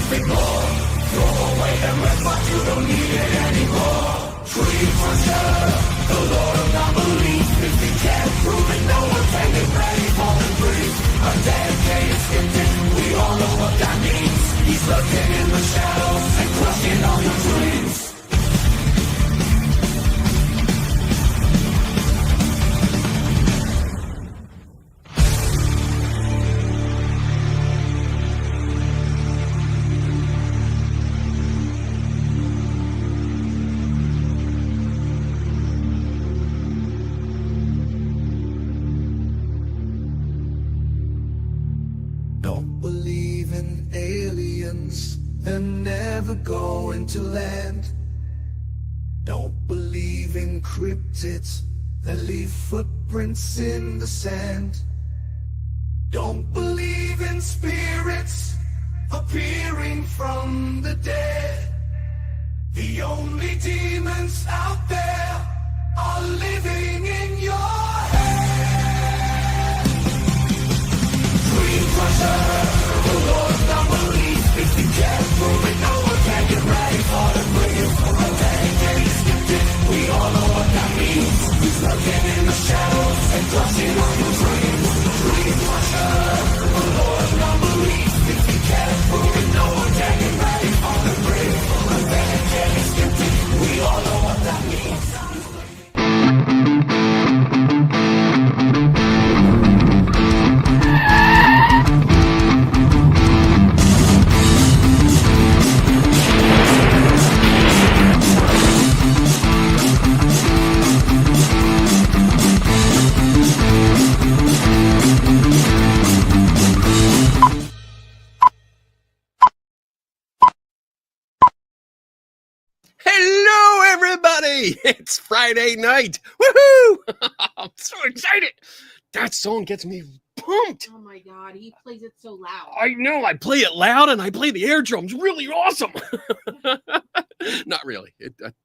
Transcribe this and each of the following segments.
nothing more. Throw away the rest, but you don't need it anymore. Tree crusher, the Lord of non-belief. If you can't prove it, no one can get ready for the brief. A dedicated skeptic, we all know what that means. He's lurking in the shadows and crushing all your dreams. Going to land. Don't believe in cryptids that leave footprints in the sand. Don't believe in spirits appearing from the dead. The only demons out there are living in your head. Dream crusher, the Lord of non-belief. If you can't prove it, no one can get ready for the brief. A dedicated skeptic, we all know what that means. He's lurking in the shadows and crushing all your dreams. Dream crusher, the Lord of non-belief. If you can't prove it, no one can get ready for the brief. A dedicated skeptic, we all know what that means. It's Friday night. Woohoo! I'm so excited. That song gets me pumped. Oh my God, he plays it so loud. I know. I play it loud and I play the air drums really awesome. Not really.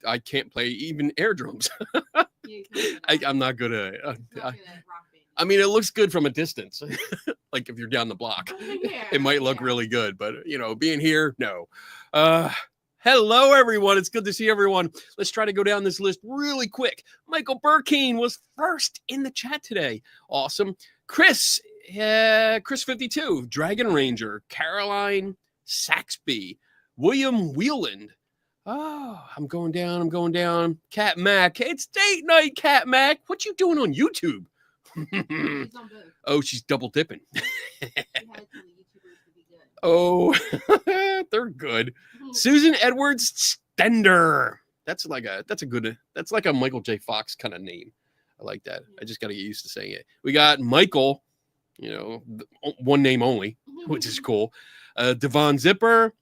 I can't play even air drums. I'm not good at it. I mean, it looks good from a distance. Like if you're down the block, it might look really good. But, you know, being here, no. Hello, everyone. It's good to see everyone. Let's try to go down this list really quick. Michael Burkeen was first in the chat today. Awesome. Chris 52, Dragon Ranger, Caroline Saxby, William Wheeland. Oh, I'm going down. Cat Mac. It's date night, Cat Mac. What you doing on YouTube? Oh, she's double dipping. Oh, they're good. Susan Edwards Stender. That's like a Michael J. Fox kind of name. I like that. I just got to get used to saying it. We got Michael, you know, one name only, which is cool. Devon Zipper,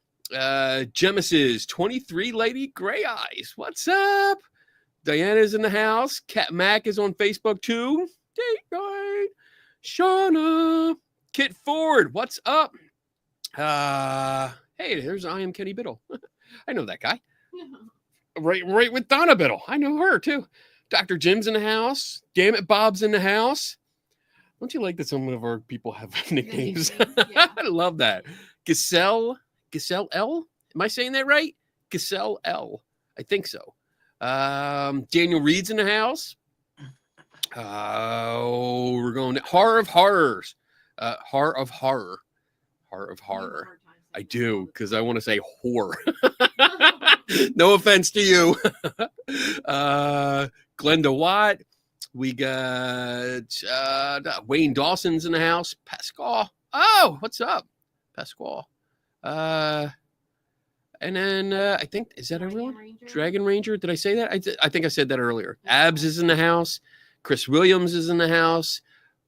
Gemesis 23 Lady Gray Eyes. What's up? Diana's in the house. Cat Mac is on Facebook too. Date night. Shauna. Kit Ford. What's up? Hey, there's I Am Kenny Biddle. I know that guy. Right with Donna Biddle. I know her too. Dr. Jim's in the house. Damn it, Bob's in the house. Don't you like that some of our people have nicknames? Yeah. I love that. Giselle L. Am I saying that right? Giselle L. I think so. Daniel Reed's in the house. We're going to Horror of Horrors. Horror of Horror. Heart of Horror. I do, because I want to say whore. No offense to you. Glenda Watt. We got Wayne Dawson's in the house. Pascal. Oh, what's up? Pascal. And then I think, is that everyone? Dragon Ranger. Did I say that? I think I said that earlier. Abs is in the house. Chris Williams is in the house.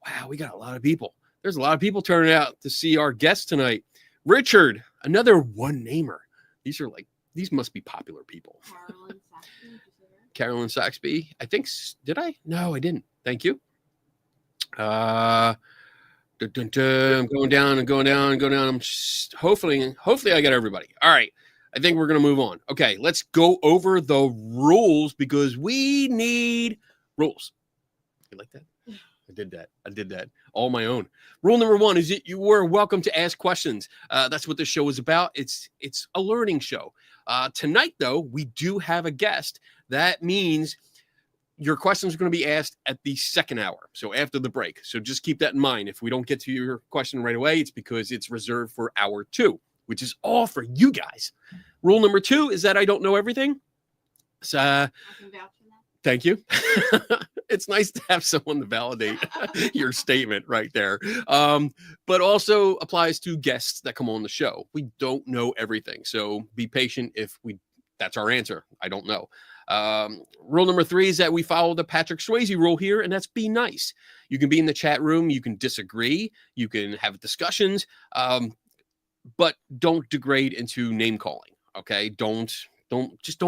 Wow, we got a lot of people. There's a lot of people turning out to see our guest tonight. Richard, another one-namer. These must be popular people. Carolyn Saxby. I think, did I? No, I didn't. Thank you. I'm going down. Hopefully I got everybody. All right. I think we're going to move on. Okay, let's go over the rules because we need rules. You like that? I did that all my own. Rule number 1 is that you are welcome to ask questions. That's what this show is about. It's a learning show. Tonight, though, we do have a guest. That means your questions are going to be asked at the second hour, so after the break. So just keep that in mind. If we don't get to your question right away, it's because it's reserved for hour 2, which is all for you guys. Rule number 2 is that I don't know everything. So, I can vouch for that. thank you. It's nice to have someone to validate your statement right there. But also applies to guests that come on the show. We don't know everything, so be patient if that's our answer. I don't know. Rule number 3 is that we follow the Patrick Swayze rule here, and that's be nice. You can be in the chat room, you can disagree, you can have discussions, but don't degrade into name calling. Okay, don't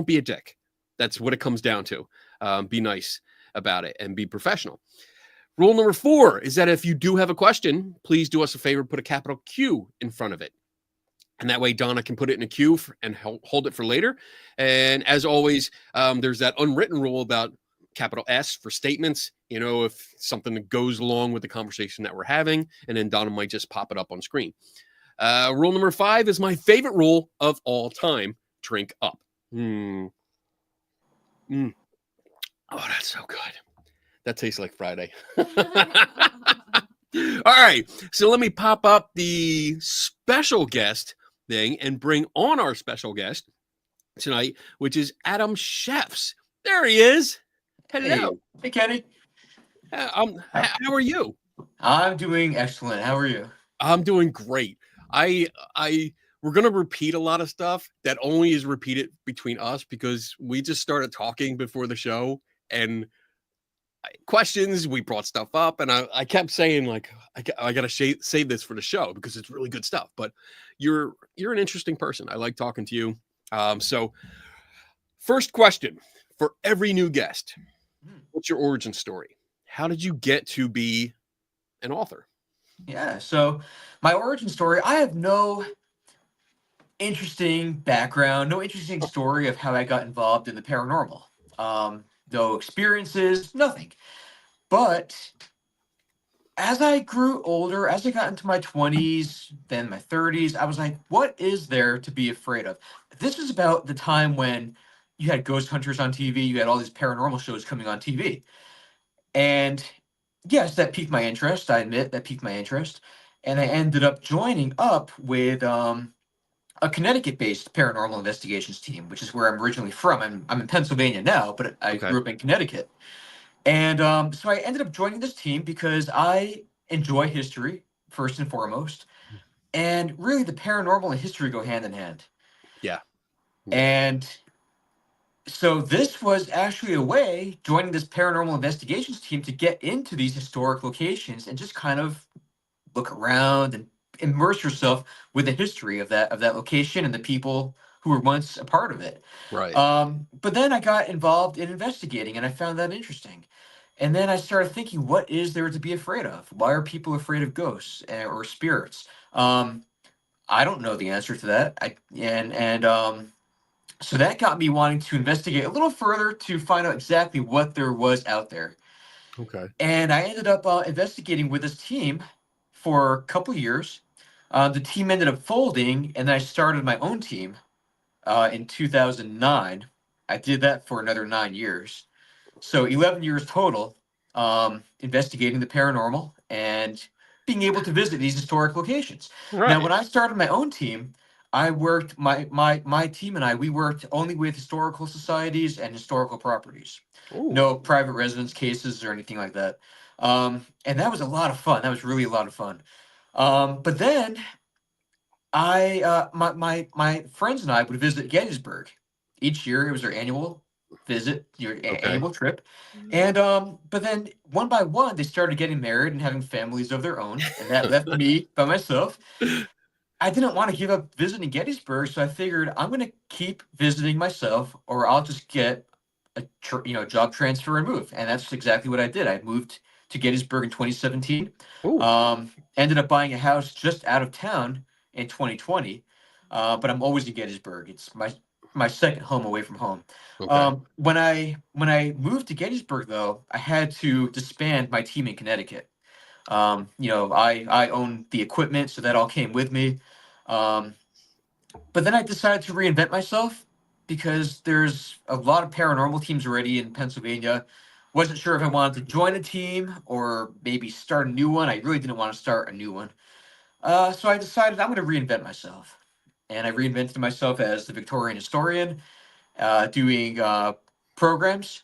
be a dick. That's what it comes down to. Be nice about it and be professional. Rule number 4 is that if you do have a question, please do us a favor, put a capital Q in front of it. And that way Donna can put it in a queue and hold it for later. And as always, there's that unwritten rule about capital S for statements. You know, if something goes along with the conversation that we're having, and then Donna might just pop it up on screen. Rule number 5 is my favorite rule of all time. Drink up. Oh, that's so good. That tastes like Friday. All right. So let me pop up the special guest thing and bring on our special guest tonight, which is Adam Shefts. There he is. Hello. Hey Kenny. How are you? I'm doing excellent. How are you? I'm doing great. We're going to repeat a lot of stuff that only is repeated between us because we just started talking before the show and questions, we brought stuff up, and I kept saying, like, I got to save this for the show because it's really good stuff. But you're an interesting person. I like talking to you. So first question for every new guest. What's your origin story? How did you get to be an author? Yeah, so my origin story, I have no interesting background, no interesting story of how I got involved in the paranormal. No experiences, nothing. But as I grew older, as I got into my 20s, then my 30s, I was like, what is there to be afraid of? This was about the time when you had ghost hunters on TV, you had all these paranormal shows coming on TV. And yes, that piqued my interest. I admit that piqued my interest. And I ended up joining up with a Connecticut-based paranormal investigations team, which is where I'm originally from. I'm in Pennsylvania now, but I grew up in Connecticut. And so I ended up joining this team because I enjoy history, first and foremost. And really, the paranormal and history go hand in hand. Yeah. And so this was actually a way, joining this paranormal investigations team, to get into these historic locations and just kind of look around and immerse yourself with the history of that location and the people who were once a part of it. Right. But then I got involved in investigating, and I found that interesting. And then I started thinking, what is there to be afraid of? Why are people afraid of ghosts or spirits? I don't know the answer to that. So that got me wanting to investigate a little further to find out exactly what there was out there. Okay. And I ended up investigating with this team for a couple years. The team ended up folding, and then I started my own team in 2009. I did that for another 9 years. So 11 years total, investigating the paranormal and being able to visit these historic locations. Right. Now, when I started my own team, I worked, my team and I, we worked only with historical societies and historical properties. Ooh. No private residence cases or anything like that. And that was a lot of fun. That was really a lot of fun. But then my friends and I would visit Gettysburg each year. It was our annual visit, your annual trip. And but then one by one they started getting married and having families of their own, and that left me by myself. I didn't want to give up visiting Gettysburg, so I figured I'm going to keep visiting myself, or I'll just get a job transfer and move. And that's exactly what I did. I moved to Gettysburg in 2017. Ended up buying a house just out of town in 2020. But I'm always in Gettysburg. It's my second home away from home. Okay. When I moved to Gettysburg, though, I had to disband my team in Connecticut. I own the equipment, so that all came with me. Um, but then I decided to reinvent myself because there's a lot of paranormal teams already in Pennsylvania. Wasn't sure if I wanted to join a team or maybe start a new one. I really didn't want to start a new one. So I decided I'm going to reinvent myself. And I reinvented myself as the Victorian historian, doing programs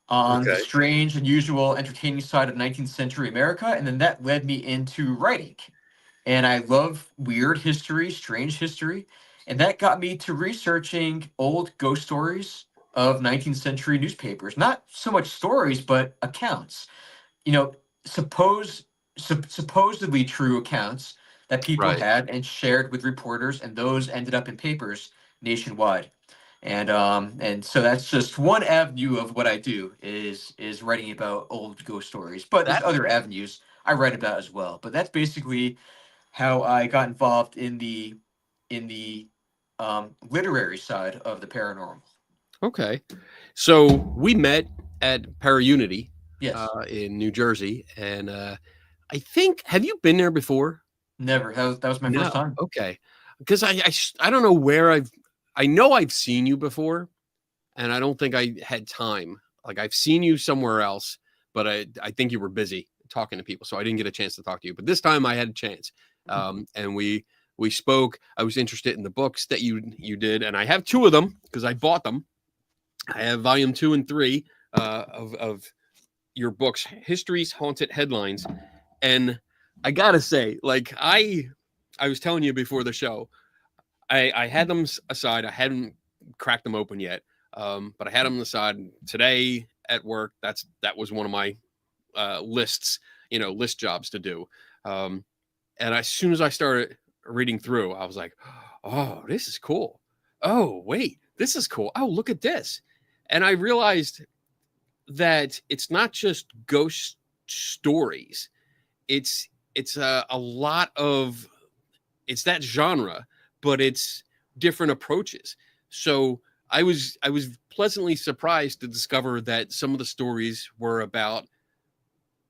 on the Okay. strange, unusual, entertaining side of 19th century America. And then that led me into writing. And I love weird history, strange history. And that got me to researching old ghost stories of 19th century newspapers. Not so much stories, but accounts. You know, supposedly true accounts that people Right. had and shared with reporters, and those ended up in papers nationwide. And so that's just one avenue of what I do is writing about old ghost stories. But there's That other avenues I write about as well. But that's basically how I got involved in the literary side of the paranormal. okay. So we met at Paraunity Yes, in New Jersey, and I think have you been there before? never. That was my first No. time. Okay. Because I don't know where I know I've seen you before, and I don't think I had time. Like I've seen you somewhere else, but I think you were busy talking to people, so I didn't get a chance to talk to you. But this time I had a chance, and we spoke. I was interested in the books that you did, and I have two of them because I bought them. I have volume 2 and 3 of your books, History's Haunted Headlines, and I gotta say, like I was telling you before the show, I had them aside. I hadn't cracked them open yet, but I had them aside today at work. That was one of my lists, list jobs to do. And as soon as I started reading through, I was like, "Oh, this is cool. Oh, wait, this is cool. Oh, look at this." And I realized that it's not just ghost stories. It's a lot of it's that genre, but it's different approaches. So I was pleasantly surprised to discover that some of the stories were about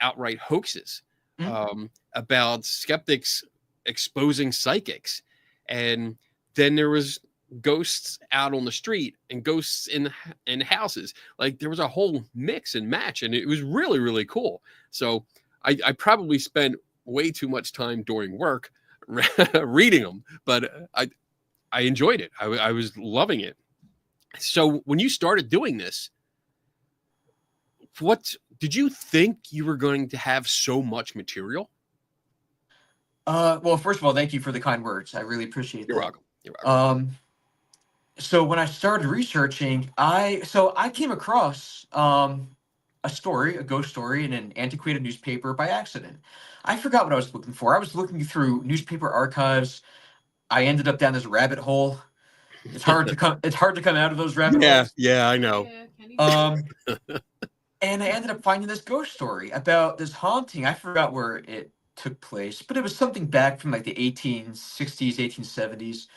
outright hoaxes, Mhm. about skeptics exposing psychics, and then there was ghosts out on the street and ghosts in houses. Like there was a whole mix and match, and it was really really cool. So I probably spent way too much time during work reading them, but I enjoyed it. I was loving it. So when you started doing this, what did you think you were going to have so much material? Well, first of all, thank you for the kind words. I really appreciate You're that. welcome. You're welcome. So when I started researching, I came across a story, a ghost story, in an antiquated newspaper by accident. I forgot what I was looking for. I was looking through newspaper archives. I ended up down this rabbit hole. It's hard to come. It's hard to come out of those rabbit Yeah, holes. yeah, I know. Yeah, Kenny. Um, and I ended up finding this ghost story about this haunting. I forgot where it took place, but it was something back from like the 1860s, 1870s.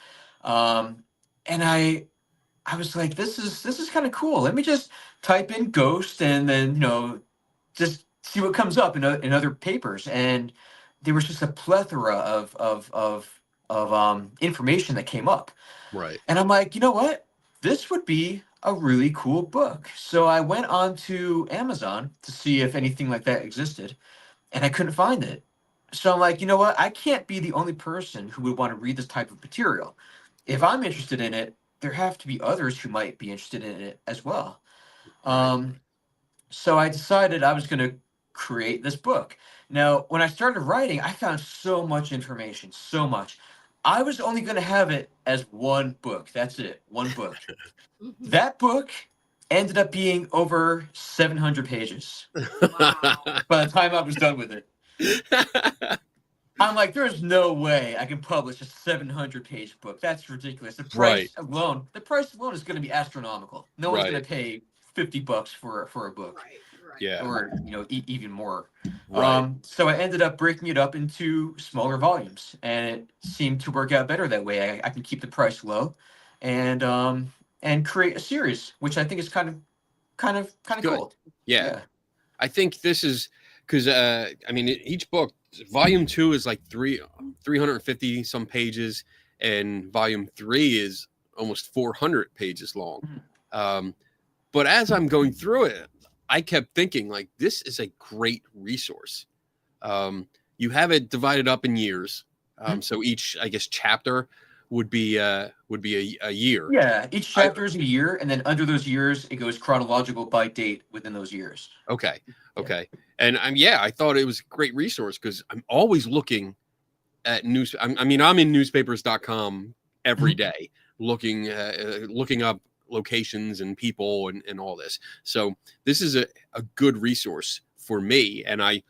Um, and I was like, this is kind of cool. Let me just type in ghost and then just see what comes up in other papers. And there was just a plethora of information that came up. Right. And I'm like, you know what? This would be a really cool book. So I went on to Amazon to see if anything like that existed, and I couldn't find it. So I'm like, you know what? I can't be the only person who would want to read this type of material. If I'm interested in it, there have to be others who might be interested in it as well. Right. Um, so I decided I was going to create this book. Now, when I started writing, I found so much information, so much. I was only going to have it as one book. That's it, one book. That book ended up being over 700 pages Wow. by the time I was done with it. I'm like, there's no way I can publish a 700-page book. That's ridiculous. Right. The price alone is going to be astronomical. No one's going Right. to pay $50 for a book, Right, right. Yeah. or even more. Right. So I ended up breaking it up into smaller volumes, and it seemed to work out better that way. I can keep the price low, and and create a series, which I think is kind of Good. cool. Yeah. I think this is because I mean each book, volume 2 is like 350 some pages, and volume 3 is almost 400 pages long. But as I'm going through it, I kept thinking like this is a great resource. You have it divided up in years, so each I guess chapter would be a year. Yeah, each chapter is a year, and then under those years, it goes chronological by date within those years. Okay. And I thought it was a great resource because I'm always looking at news. I mean, I'm in newspapers.com every day looking up locations and people and all this. So this is a good resource for me. And I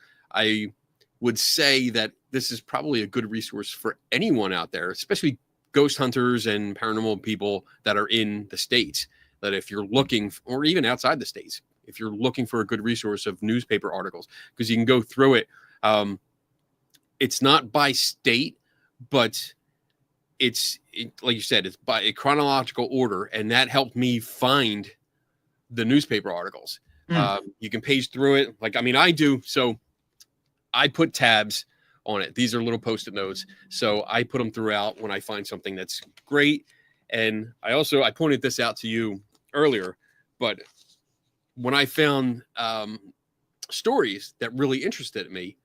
would say that this is probably a good resource for anyone out there, especially ghost hunters and paranormal people that are in the States, that if you're looking, or even outside the States, if you're looking for a good resource of newspaper articles, because you can go through it. It's not by state, but it's like you said, it's by a chronological order. And that helped me find the newspaper articles. You can page through it. Like, I mean, I do. So I put tabs on it. These are little Post-it notes. So I put them throughout when I find something that's great. And I pointed this out to you earlier, but when I found stories that really interested me,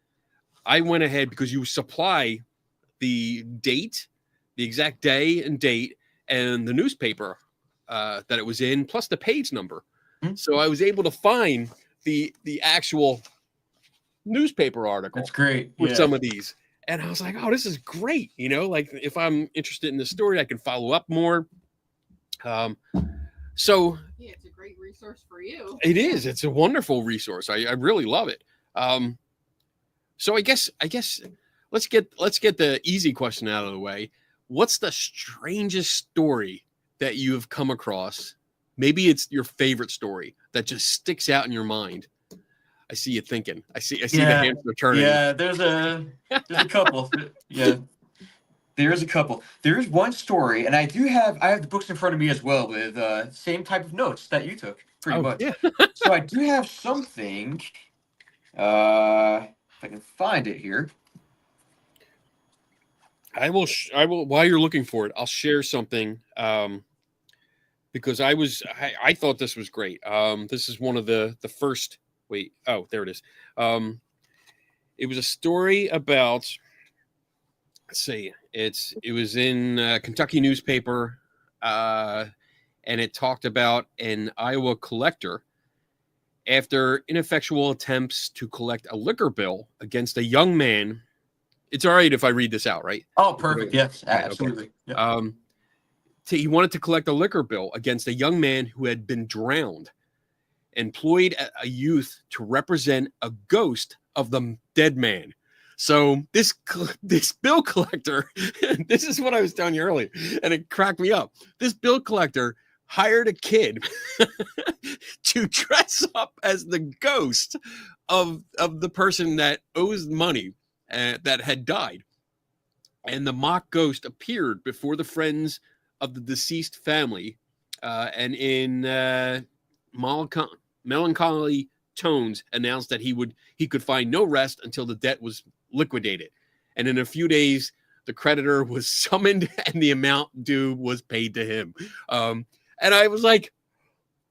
I went ahead because you supply the date, the exact day and date, and the newspaper that it was in, plus the page number. So I was able to find the actual newspaper article. That's great. With some of these. And I was like, oh, this is great. You know, like if I'm interested in the story, I can follow up more. So yeah, it's a great resource for you. It is. It's a wonderful resource. I really love it. So I guess let's get the easy question out of the way. What's the strangest story that you have come across? Maybe it's your favorite story that just sticks out in your mind. I see you thinking. I see the hamster turning. Yeah, there's a couple. Yeah. There's a couple. There's one story, and I have the books in front of me as well with same type of notes that you took, pretty much. Yeah. So I do have something. If I can find it here. I will. While you're looking for it, I'll share something because I thought this was great. This is one of the first. Wait. Oh, there it is. It was a story about. Let's see. It was in a Kentucky newspaper, and it talked about an Iowa collector after ineffectual attempts to collect a liquor bill against a young man. It's all right if I read this out, right? Oh, perfect. Yes, absolutely. Okay. Yep. He wanted to collect a liquor bill against a young man who had been drowned, employed a youth to represent a ghost of the dead man. So this bill collector, this is what I was telling you earlier, and it cracked me up. This bill collector hired a kid to dress up as the ghost of the person that owes money that had died. And the mock ghost appeared before the friends of the deceased family, and in melancholy tones announced that he could find no rest until the debt was liquidated. And in a few days, the creditor was summoned and the amount due was paid to him. And I was like,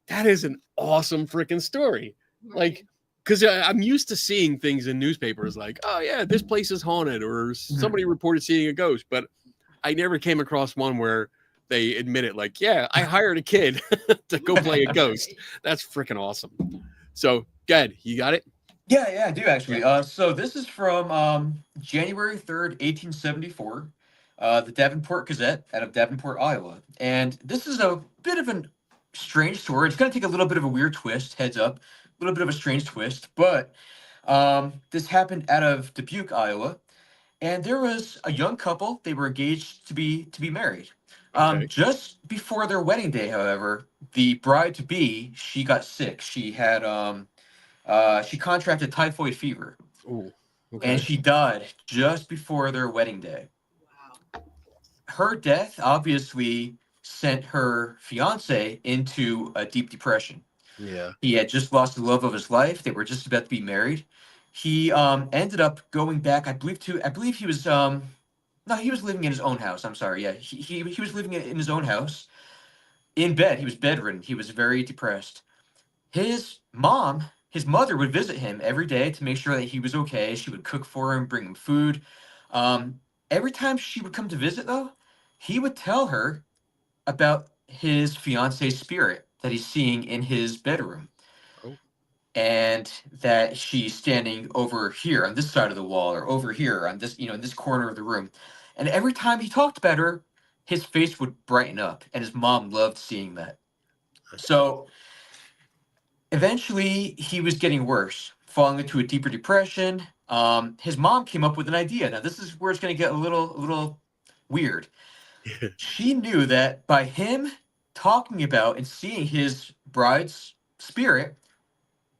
that is an awesome freaking story. Right. Like, because I'm used to seeing things in newspapers like, oh yeah, this place is haunted, or somebody reported seeing a ghost, but I never came across one where they admit it, like, yeah, I hired a kid to go play a ghost. That's freaking awesome. So, Gad, you got it? Yeah, I do actually. So this is from January 3rd, 1874, the Davenport Gazette out of Davenport, Iowa. And this is a bit of a strange story. It's going to take a little bit of a weird twist, heads up, a little bit of a strange twist. But this happened out of Dubuque, Iowa. And there was a young couple. They were engaged to be married. Okay. Just before their wedding day, however, the bride-to-be, she got sick. She had she contracted typhoid fever. Ooh, okay. And she died just before their wedding day. Wow. Her death obviously sent her fiance into a deep depression. Yeah. He had just lost the love of his life. They were just about to be married. He ended up going back, I believe he was no, he was living in his own house. I'm sorry. Yeah, he was living in his own house in bed. He was bedridden. He was very depressed. His mother would visit him every day to make sure that he was okay. She would cook for him, bring him food. Every time she would come to visit, though, he would tell her about his fiance's spirit that he's seeing in his bedroom. Oh. And that she's standing over here on this side of the wall or over here on this, in this corner of the room. And every time he talked about her, his face would brighten up, and his mom loved seeing that. So eventually he was getting worse, falling into a deeper depression. His mom came up with an idea. Now this is where it's going to get a little weird. She knew that by him talking about and seeing his bride's spirit,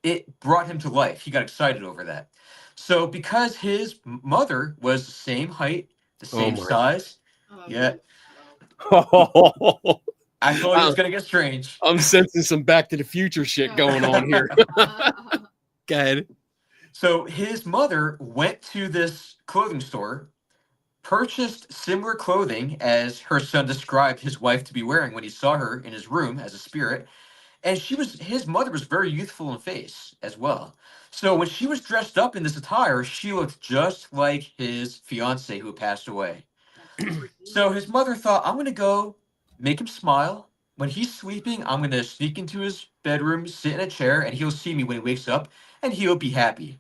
it brought him to life. He got excited over that. So because his mother was the same height, the same my. size, yeah, Oh, I thought it was going to get strange. I'm sensing some Back to the Future shit going on here. Go ahead. So his mother went to this clothing store, purchased similar clothing as her son described his wife to be wearing when he saw her in his room as a spirit. And his mother was very youthful in face as well. So when she was dressed up in this attire, she looked just like his fiance who had passed away. So his mother thought, I'm going to go make him smile. When he's sleeping, I'm going to sneak into his bedroom, sit in a chair, and he'll see me when he wakes up, and he'll be happy.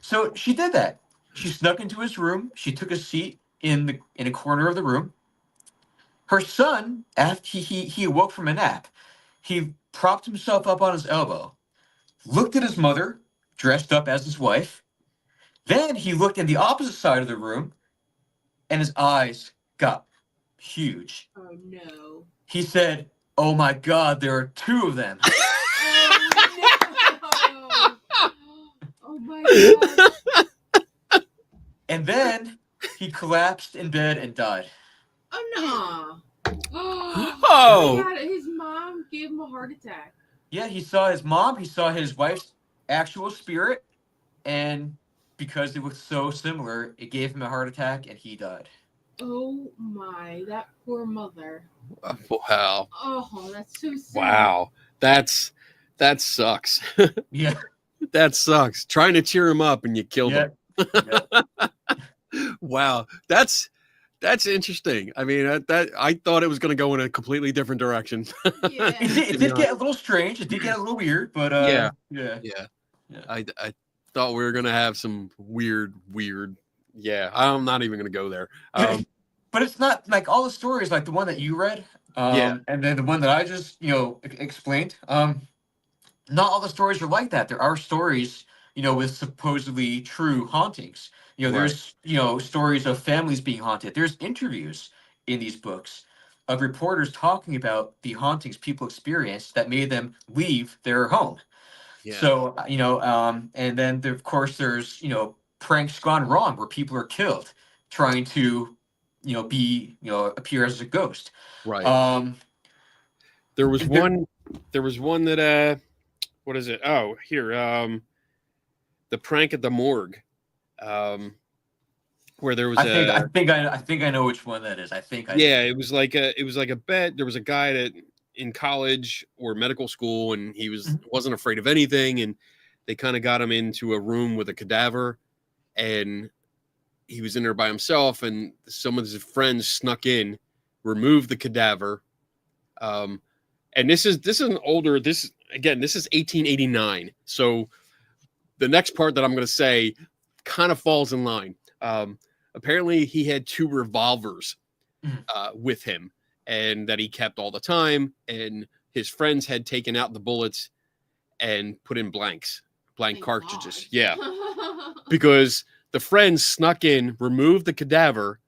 So she did that. She snuck into his room. She took a seat in a corner of the room. Her son, after he awoke from a nap, he propped himself up on his elbow, looked at his mother, dressed up as his wife. Then he looked in the opposite side of the room, and his eyes got huge. Oh no. He said, "Oh my God, there are two of them." Oh no. Oh my God. And then he collapsed in bed and died. Oh no. Oh. His mom gave him a heart attack. Yeah, he saw his mom, he saw his wife's actual spirit, and because they looked so similar, it gave him a heart attack and he died. Oh my, that poor mother. Wow. Oh, that's so sad. Wow. That sucks. Yeah. That sucks. Trying to cheer him up and you killed Yeah. him. Wow. That's interesting. I mean, that I thought it was going to go in a completely different direction. Yeah. It did get a little strange. It did get a little weird, but Yeah. Yeah. I thought we were going to have some weird. Yeah, I'm not even going to go there. But it's not like all the stories like the one that you read, Yeah. and then the one that I just explained. Not all the stories are like that. There are stories, with supposedly true hauntings. There's stories of families being haunted. There's interviews in these books of reporters talking about the hauntings people experienced that made them leave their home. Yeah. So and then of course there's pranks gone wrong where people are killed trying to appear as a ghost. Right. There was one that what is it? Oh, here, the prank at the morgue, where there was I think I know which one that is. It was like a bet. There was a guy that in college or medical school, and he wasn't afraid of anything, and they kind of got him into a room with a cadaver, and he was in there by himself, and some of his friends snuck in, removed the cadaver, and this is an older. This is 1889. So the next part that I'm going to say kind of falls in line. Apparently, he had 2 revolvers with him, and that he kept all the time. And his friends had taken out the bullets and put in blank cartridges. God. Yeah, because the friends snuck in, removed the cadaver,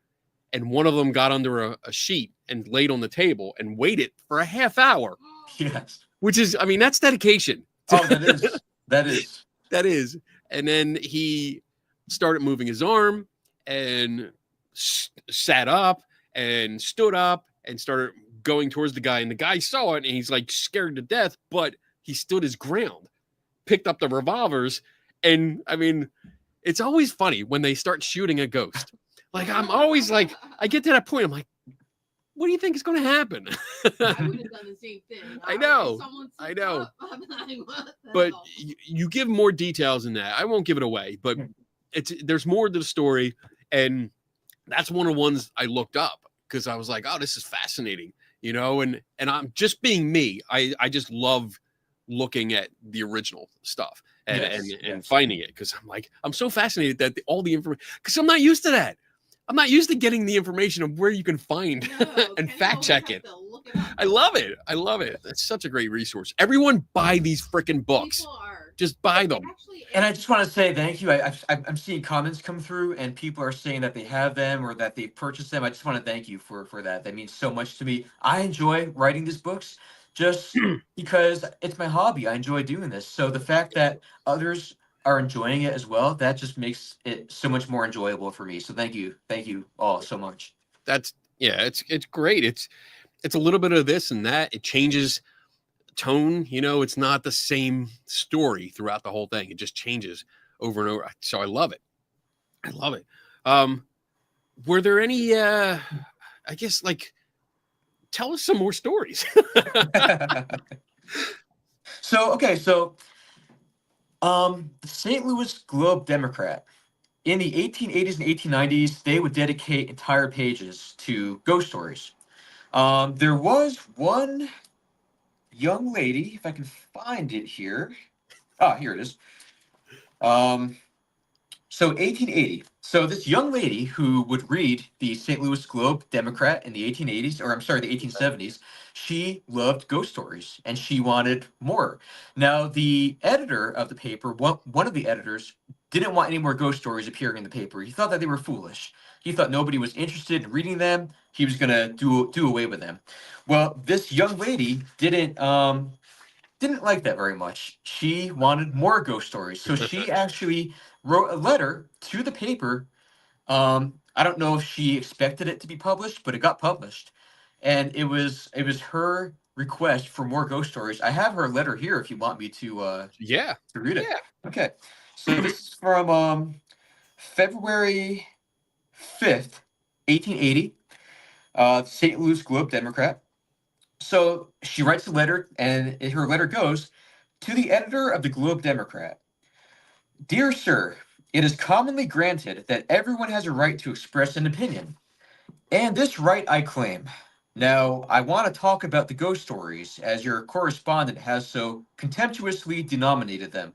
and one of them got under a sheet and laid on the table and waited for a half hour. Yes. Which is, I mean, that's dedication. Oh, that is. And then he started moving his arm and sat up and stood up and started going towards the guy, and the guy saw it, and he's like scared to death, but he stood his ground, picked up the revolvers, and I mean, it's always funny when they start shooting a ghost. Like, I'm always like, I get to that point, I'm like, what do you think is going to happen? I would have done the same thing. I know. I know. Like, But you give more details in that. I won't give it away, but there's more to the story, and that's one of the ones I looked up because I was like, oh, this is fascinating, you know, and I'm just being me. I just love looking at the original stuff and finding it because I'm like, I'm so fascinated that all the information, because I'm not used to that. I'm not used to getting the information of where you can find and fact check it. I love it. I love it. That's such a great resource. Everyone buy these freaking books. Just buy them. And I just want to say thank you. I'm seeing comments come through, and people are saying that they have them or that they've purchased them. I just want to thank you for that. That means so much to me. I enjoy writing these books just because it's my hobby. I enjoy doing this. So the fact that others are enjoying it as well, that just makes it so much more enjoyable for me. So thank you all so much. It's great. It's a little bit of this and that. It changes tone, you know. It's not the same story throughout the whole thing. It just changes over and over. So I love it. Were there any I guess, like, tell us some more stories. The St. Louis Globe Democrat, in the 1880s and 1890s, they would dedicate entire pages to ghost stories. There was one young lady, if I can find it here. Here it is. So 1880. So this young lady who would read the St. Louis Globe Democrat in the 1880s, or I'm sorry, the 1870s, she loved ghost stories and she wanted more. Now, the editor of the paper, one of the editors, didn't want any more ghost stories appearing in the paper. He thought that they were foolish. He thought nobody was interested in reading them. He was going to do away with them. Well, this young lady didn't like that very much. She wanted more ghost stories. So she actually wrote a letter to the paper. I don't know if she expected it to be published, but it got published. And it was her request for more ghost stories. I have her letter here if you want me to read it. Yeah. Okay. So this is from February 5th, 1880, St. Louis Globe Democrat. So she writes a letter, and her letter goes, "To the editor of the Globe Democrat. Dear sir, it is commonly granted that everyone has a right to express an opinion, and this right I claim. Now, I want to talk about the ghost stories, as your correspondent has so contemptuously denominated them.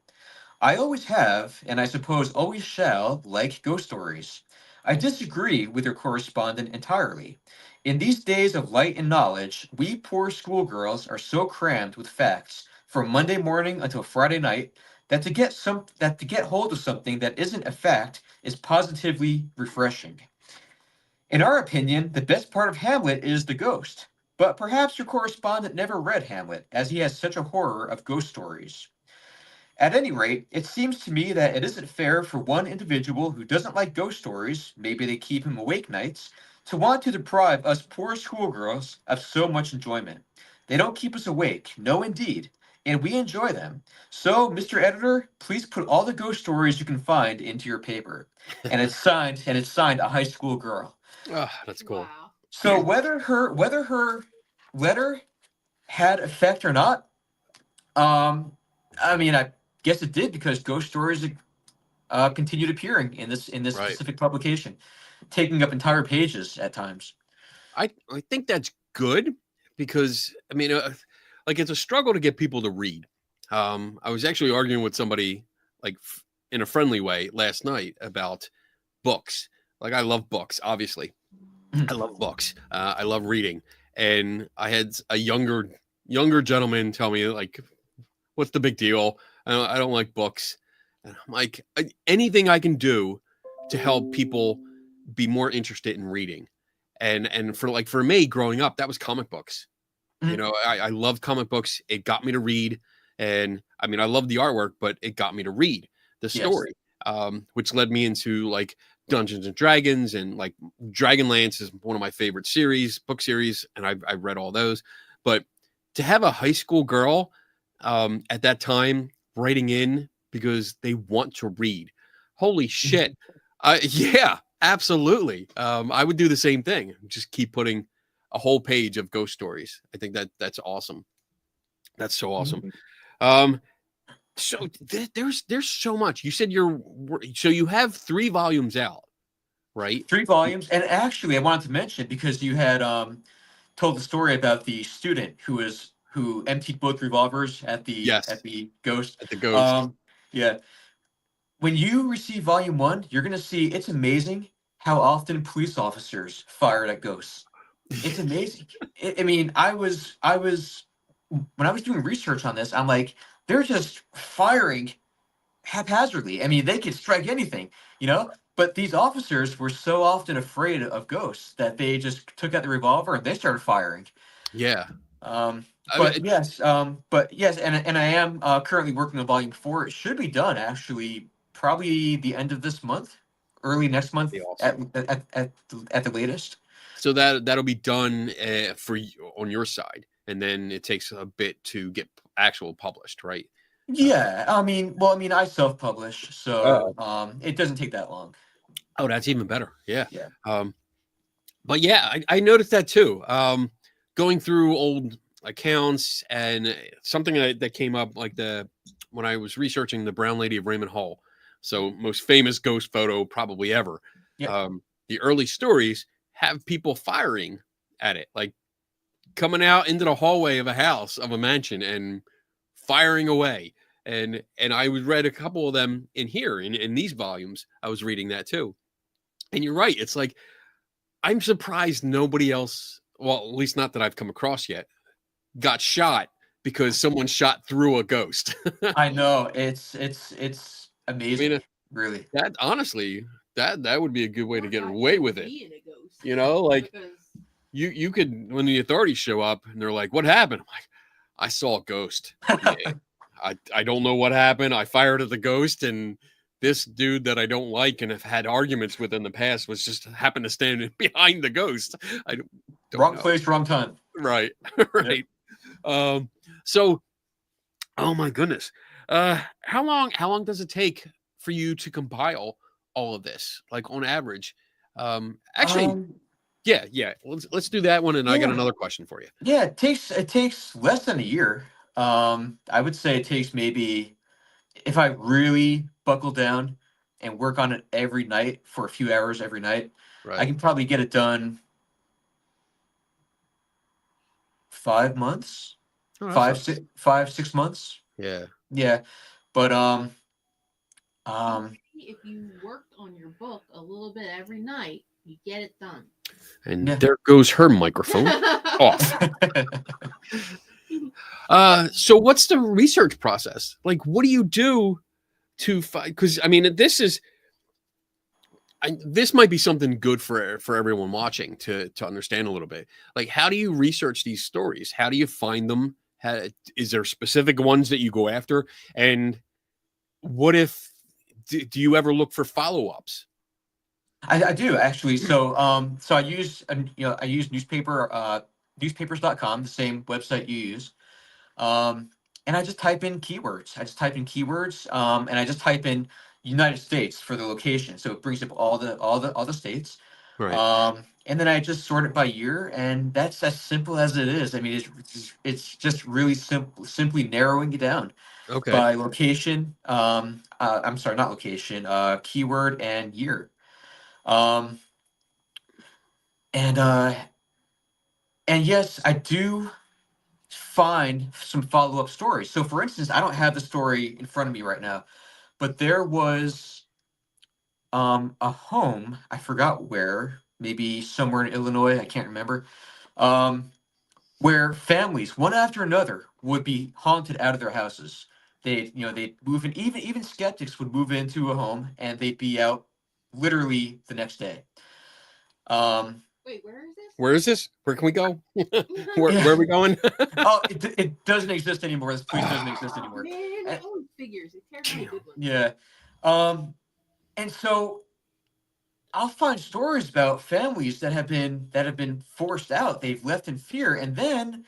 I always have, and I suppose always shall, like ghost stories. I disagree with your correspondent entirely. In these days of light and knowledge, we poor schoolgirls are so crammed with facts from Monday morning until Friday night that to get hold of something that isn't a fact is positively refreshing. In our opinion, the best part of Hamlet is the ghost, but perhaps your correspondent never read Hamlet, as he has such a horror of ghost stories. At any rate, it seems to me that it isn't fair for one individual who doesn't like ghost stories, maybe they keep him awake nights, to want to deprive us poor schoolgirls of so much enjoyment. They don't keep us awake, no indeed, and we enjoy them. So, Mr. Editor, please put all the ghost stories you can find into your paper." And it's signed a high school girl. Oh, that's cool. Wow. So whether her letter had effect or not, I mean, I guess it did, because ghost stories continued appearing in this Right. specific publication, taking up entire pages at times. I think that's good because, I mean, like, it's a struggle to get people to read. I was actually arguing with somebody, like, in a friendly way last night about books. Like, I love books, obviously. I love books. I love reading. And I had a younger gentleman tell me, like, what's the big deal? I don't like books. And I'm like, anything I can do to help people be more interested in reading. And for me growing up, that was comic books. You know, I loved comic books. It got me to read. And I mean, I love the artwork, but it got me to read the story. which led me into like Dungeons and Dragons, and like Dragonlance is one of my favorite book series, and I've read all those. But to have a high school girl at that time writing in because they want to read, holy shit. Yeah, absolutely. I would do the same thing. Just keep putting a whole page of ghost stories. I think that's awesome. That's so awesome. So there's so much. You said you have 3 volumes out, right? 3 volumes. And actually, I wanted to mention, because you had told the story about the student who emptied both revolvers at the ghost. At the ghost. Yeah. When you receive volume 1, you're gonna see it's amazing how often police officers fired at ghosts. It's amazing. I mean, I was when I was doing research on this, I'm like, they're just firing haphazardly. I mean, they could strike anything, you know? But these officers were so often afraid of ghosts that they just took out the revolver and they started firing. Yeah. But yes, and I am currently working on volume 4. It should be done actually probably the end of this month, early next month awesome. at the latest. So that'll be done for you on your side, and then it takes a bit to get actual published, right? Yeah, I mean, I self-publish, so it doesn't take that long. Oh, that's even better. Yeah. Yeah. But yeah, I noticed that too. Going through old accounts, and something that came up like when I was researching the Brown Lady of Raymond Hall. So most famous ghost photo probably ever. Yeah. The early stories have people firing at it, like coming out into the hallway of a house, of a mansion, and firing away. And I read a couple of them in here in these volumes. I was reading that too. And you're right. It's like, I'm surprised nobody else, well, at least not that I've come across yet, got shot because someone shot through a ghost. I know, it's amazing. I mean, really. That honestly, that would be a good way to get away with it. You know, like you could, when the authorities show up and they're like, "What happened?" I'm like, "I saw a ghost. Yeah. I don't know what happened. I fired at the ghost, and this dude that I don't like and have had arguments with in the past was just happened to stand behind the ghost." I don't Wrong know. place, wrong time. Right. Right. Yeah. So, oh my goodness. How long does it take for you to compile all of this? Like on average? Actually, yeah. Let's do that one, and I got another question for you. Yeah, it takes less than a year. I would say it takes maybe, if I really buckle down and work on it every night for a few hours every night, Right. I can probably get it done 5 months, Oh, 6 months. Yeah. Yeah, but if you worked on your book a little bit every night, you get it done. And there goes her microphone off. So what's the research process? Like, what do you do to find? Because I mean, this might be something good for everyone watching to understand a little bit. Like, how do you research these stories? How do you find them? Is there specific ones that you go after? And what if, do you ever look for follow-ups? I do actually. So I use newspapers.com, the same website you use. And I just type in keywords. And I just type in United States for the location, so it brings up all the states. Right. And then I just sort it by year, and that's as simple as it is. I mean, it's just really simple, simply narrowing it down. Okay. By location. I'm sorry, not location. Keyword and year. And yes, I do find some follow-up stories. So for instance, I don't have the story in front of me right now, but there was a home, I forgot where, maybe somewhere in Illinois, I can't remember, where families, one after another, would be haunted out of their houses. They'd move in, even skeptics would move into a home and they'd be out literally the next day. Wait, where is this? Where is this? Where can we go? Where are we going? Oh, it doesn't exist anymore. This place doesn't exist anymore. Man, it always figures. It's terribly good one. Yeah. And so I'll find stories about families that have been forced out. They've left in fear, and then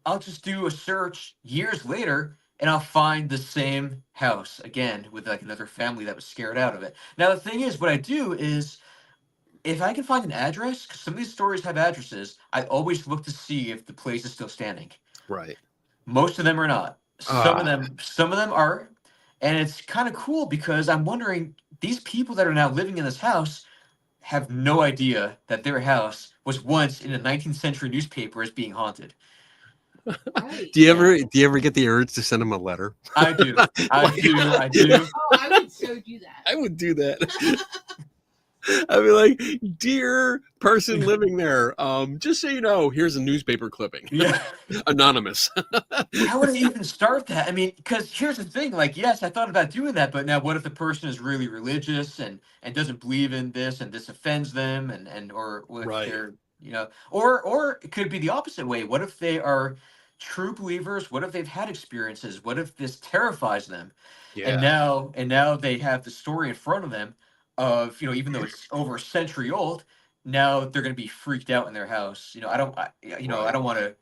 I'll just do a search years later, and I'll find the same house again with like another family that was scared out of it. Now the thing is, what I do is if I can find an address, because some of these stories have addresses, I always look to see if the place is still standing. Right. Most of them are not. Ah, Some of them are, and it's kind of cool because I'm wondering these people that are now living in this house have no idea that their house was once in a 19th century newspaper as being haunted. Right. do you Yeah. ever get the urge to send them a letter? I do. I Like, do. I do. Oh, I would so do that. I would do that. I'd be like, dear person living there, just so you know, here's a newspaper clipping. Yeah. Anonymous. How would I even start that? I mean, because here's the thing. Like, yes, I thought about doing that, but now what if the person is really religious and doesn't believe in this, and this offends them, and or what if Right. they're, or it could be the opposite way. What if they are true believers? What if they've had experiences? What if this terrifies them? And Yeah. now they have the story in front of them of, even though it's over a century old, now they're going to be freaked out in their house. I Right. don't want to,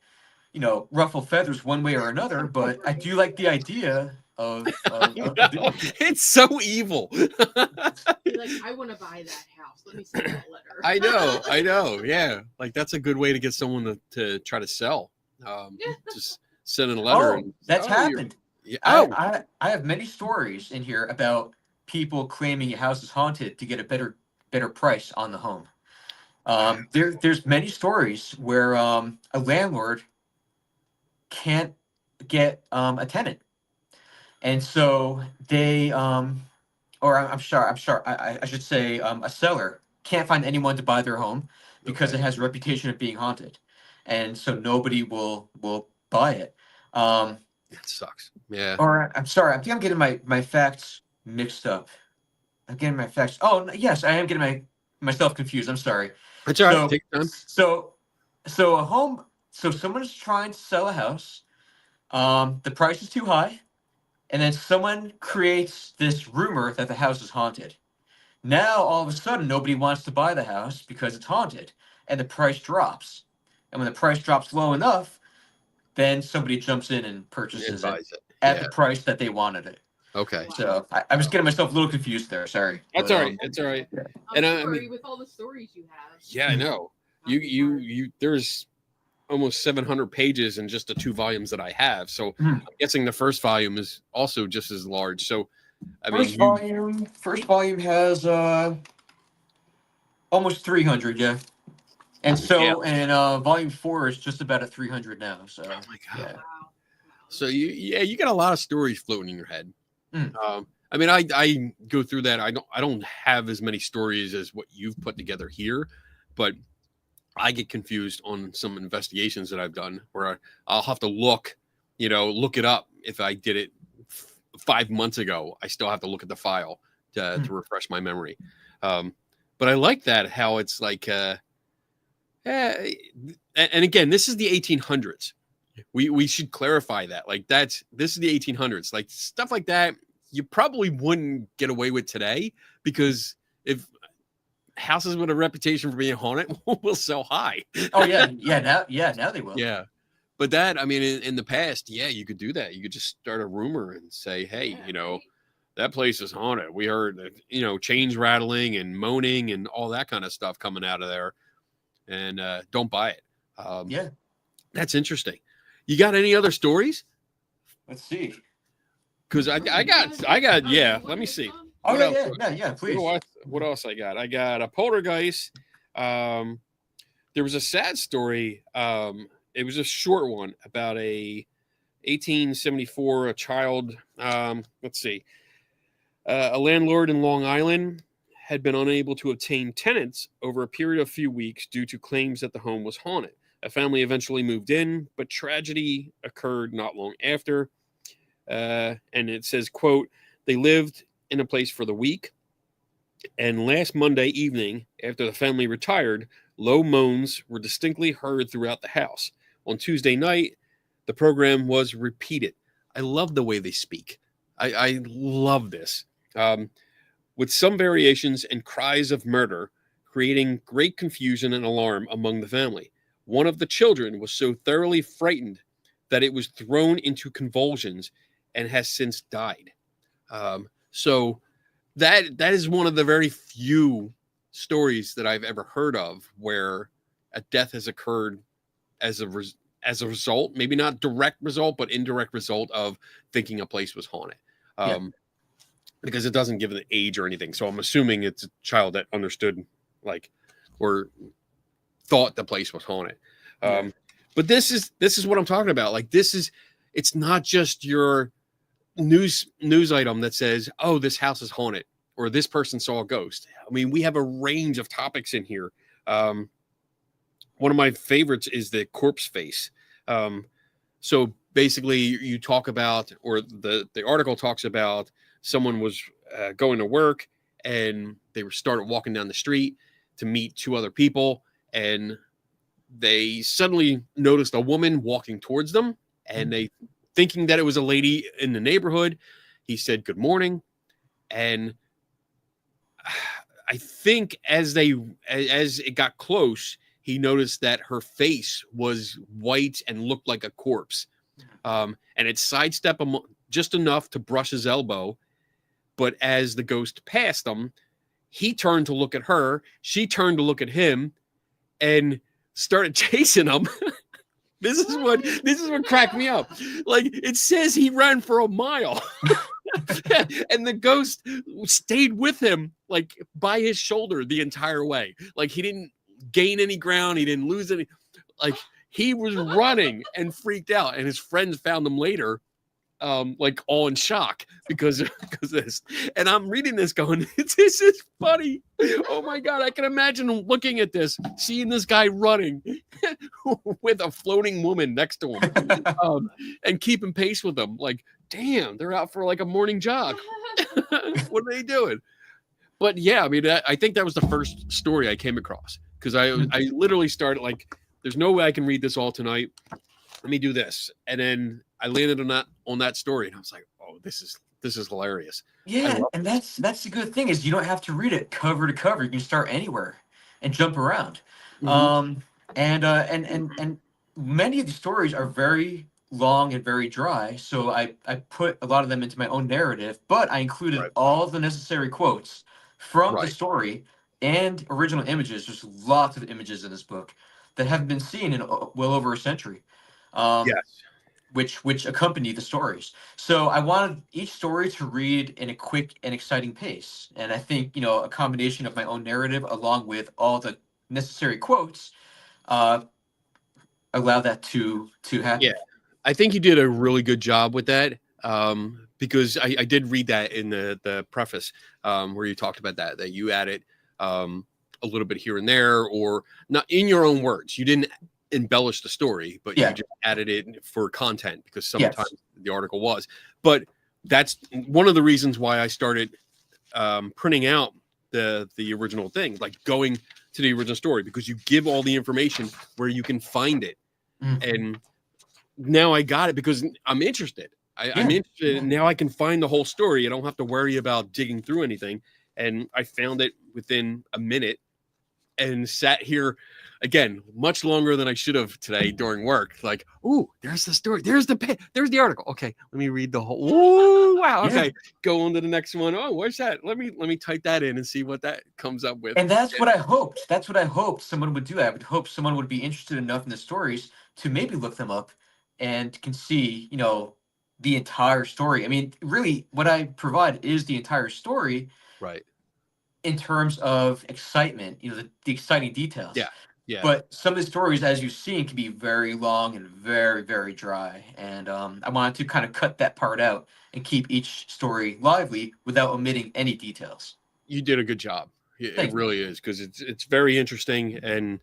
ruffle feathers one way or another, but I do like the idea of No, it's so evil. Be like, I want to buy that house. Let me send that letter. I know. Yeah. Like that's a good way to get someone to try to sell. Just send in a letter. Oh, that's happened. Yeah. I, Oh, I have many stories in here about people claiming a house is haunted to get a better price on the home. There's many stories where a landlord can't get a tenant, and so they or I'm sorry, I should say a seller can't find anyone to buy their home because okay. it has a reputation of being haunted, and so nobody will buy it. That sucks. Yeah. Or I'm sorry, I think I'm getting my facts mixed up. I'm getting my facts. Oh yes, I am getting myself confused. I'm sorry. That's all right. So Take your time. so so a home. So someone is trying to sell a house. The price is too high, and then someone creates this rumor that the house is haunted. Now all of a sudden nobody wants to buy the house because it's haunted, and the price drops. And when the price drops low enough, then somebody jumps in and purchases it Advise it. at Yeah. the price that they wanted it. Okay. So I was getting myself a little confused there. Sorry. That's But, all right. It's all right. I'm And I sorry mean, with all the stories you have. yeah, I know. You. There's almost 700 pages in just the 2 volumes that I have. So Mhm. I'm guessing the first volume is also just as large. So I mean, First volume has almost 300, yeah. And yeah. volume 4 is just about at 300 now. So Oh my god. yeah. Wow. So you got a lot of stories floating in your head. Mm. I mean, I go through that. I don't have as many stories as what you've put together here, but I get confused on some investigations that I've done where I'll have to look it up. If I did it 5 months ago, I still have to look at the file to refresh my memory. But I like that how it's like, and again, this is the 1800s. We should clarify that. Like this is the 1800s. Like stuff like that, you probably wouldn't get away with today because if houses with a reputation for being haunted will sell high. Oh now they will. Yeah. But that, I mean, in the past, yeah, you could do that. You could just start a rumor and say, hey, Yeah, that place is haunted. We heard, chains rattling and moaning and all that kind of stuff coming out of there. And don't buy it. Yeah. That's interesting. You got any other stories? Let's see. Because I got, yeah, let me see. Oh What else? yeah, please. What else I got? I got a poltergeist. There was a sad story. It was a short one about a 1874 a child. Let's see. A landlord in Long Island had been unable to obtain tenants over a period of a few weeks due to claims that the home was haunted. A family eventually moved in, but tragedy occurred not long after. And it says, quote, they lived in a place for the week. And last Monday evening, after the family retired, low moans were distinctly heard throughout the house. On Tuesday night, the program was repeated. I love the way they speak. I love this. with some variations and cries of murder, creating great confusion and alarm among the family. One of the children was so thoroughly frightened that it was thrown into convulsions and has since died. So that is one of the very few stories that I've ever heard of where a death has occurred as a result, maybe not direct result, but indirect result of thinking a place was haunted. Because it doesn't give an age or anything. So I'm assuming it's a child that understood, like, or thought the place was haunted. But this is what I'm talking about. Like, it's not just your news item that says, oh, this house is haunted or this person saw a ghost. I mean, we have a range of topics in here. One of my favorites is the corpse face. So basically you talk about, or the article talks about, someone was going to work and they started walking down the street to meet two other people, and they suddenly noticed a woman walking towards them, and they, thinking that it was a lady in the neighborhood, he said good morning. And I think as it got close, he noticed that her face was white and looked like a corpse. And it sidestepped him just enough to brush his elbow. But as the ghost passed him, he turned to look at her. She turned to look at him and started chasing him. This is what cracked me up. Like, it says he ran for a mile. And the ghost stayed with him, like, by his shoulder the entire way. Like, he didn't gain any ground. He didn't lose any. Like, he was running and freaked out. And his friends found him later, like, all in shock because of this. And I'm reading this going, this is funny. Oh my God. I can imagine looking at this, seeing this guy running with a floating woman next to him, and keeping pace with them. Like, damn, they're out for like a morning jog. What are they doing? But yeah, I mean, I think that was the first story I came across, because I literally started like, there's no way I can read this all tonight. Let me do this. And then I landed on that story, and I was like, oh, this is hilarious. Yeah, and that's the good thing, is you don't have to read it cover to cover. You can start anywhere and jump around. And many of the stories are very long and very dry, so I put a lot of them into my own narrative, but I included all the necessary quotes from the story and original images. There's lots of images in this book that haven't been seen in well over a century. Which accompany the stories. So I wanted each story to read in a quick and exciting pace. And I think, a combination of my own narrative along with all the necessary quotes allow that to happen. Yeah, I think you did a really good job with that, because I did read that in the preface, where you talked about that you added a little bit here and there, or not in your own words. You didn't embellish the story, but you just added it for content, because sometimes the article was. But that's one of the reasons why I started printing out the original thing, like going to the original story, because you give all the information where you can find it. And now I got it because I'm interested. I'm interested, and now I can find the whole story. I don't have to worry about digging through anything. And I found it within a minute, and sat here again much longer than I should have today during work. Like, ooh, there's the story, there's the article. Okay, let me read the whole. Ooh, wow. Okay, go on to the next one. Oh, what's that? Let me type that in and see what that comes up with. And that's what I hoped. That's what I hoped someone would do. I would hope someone would be interested enough in the stories to maybe look them up and can see, the entire story. I mean, really, what I provide is the entire story. Right. In terms of excitement, the exciting details. Yeah. But some of the stories, as you've seen, can be very long and very, very dry. And I wanted to kind of cut that part out and keep each story lively without omitting any details. You did a good job. It really is, because it's very interesting, and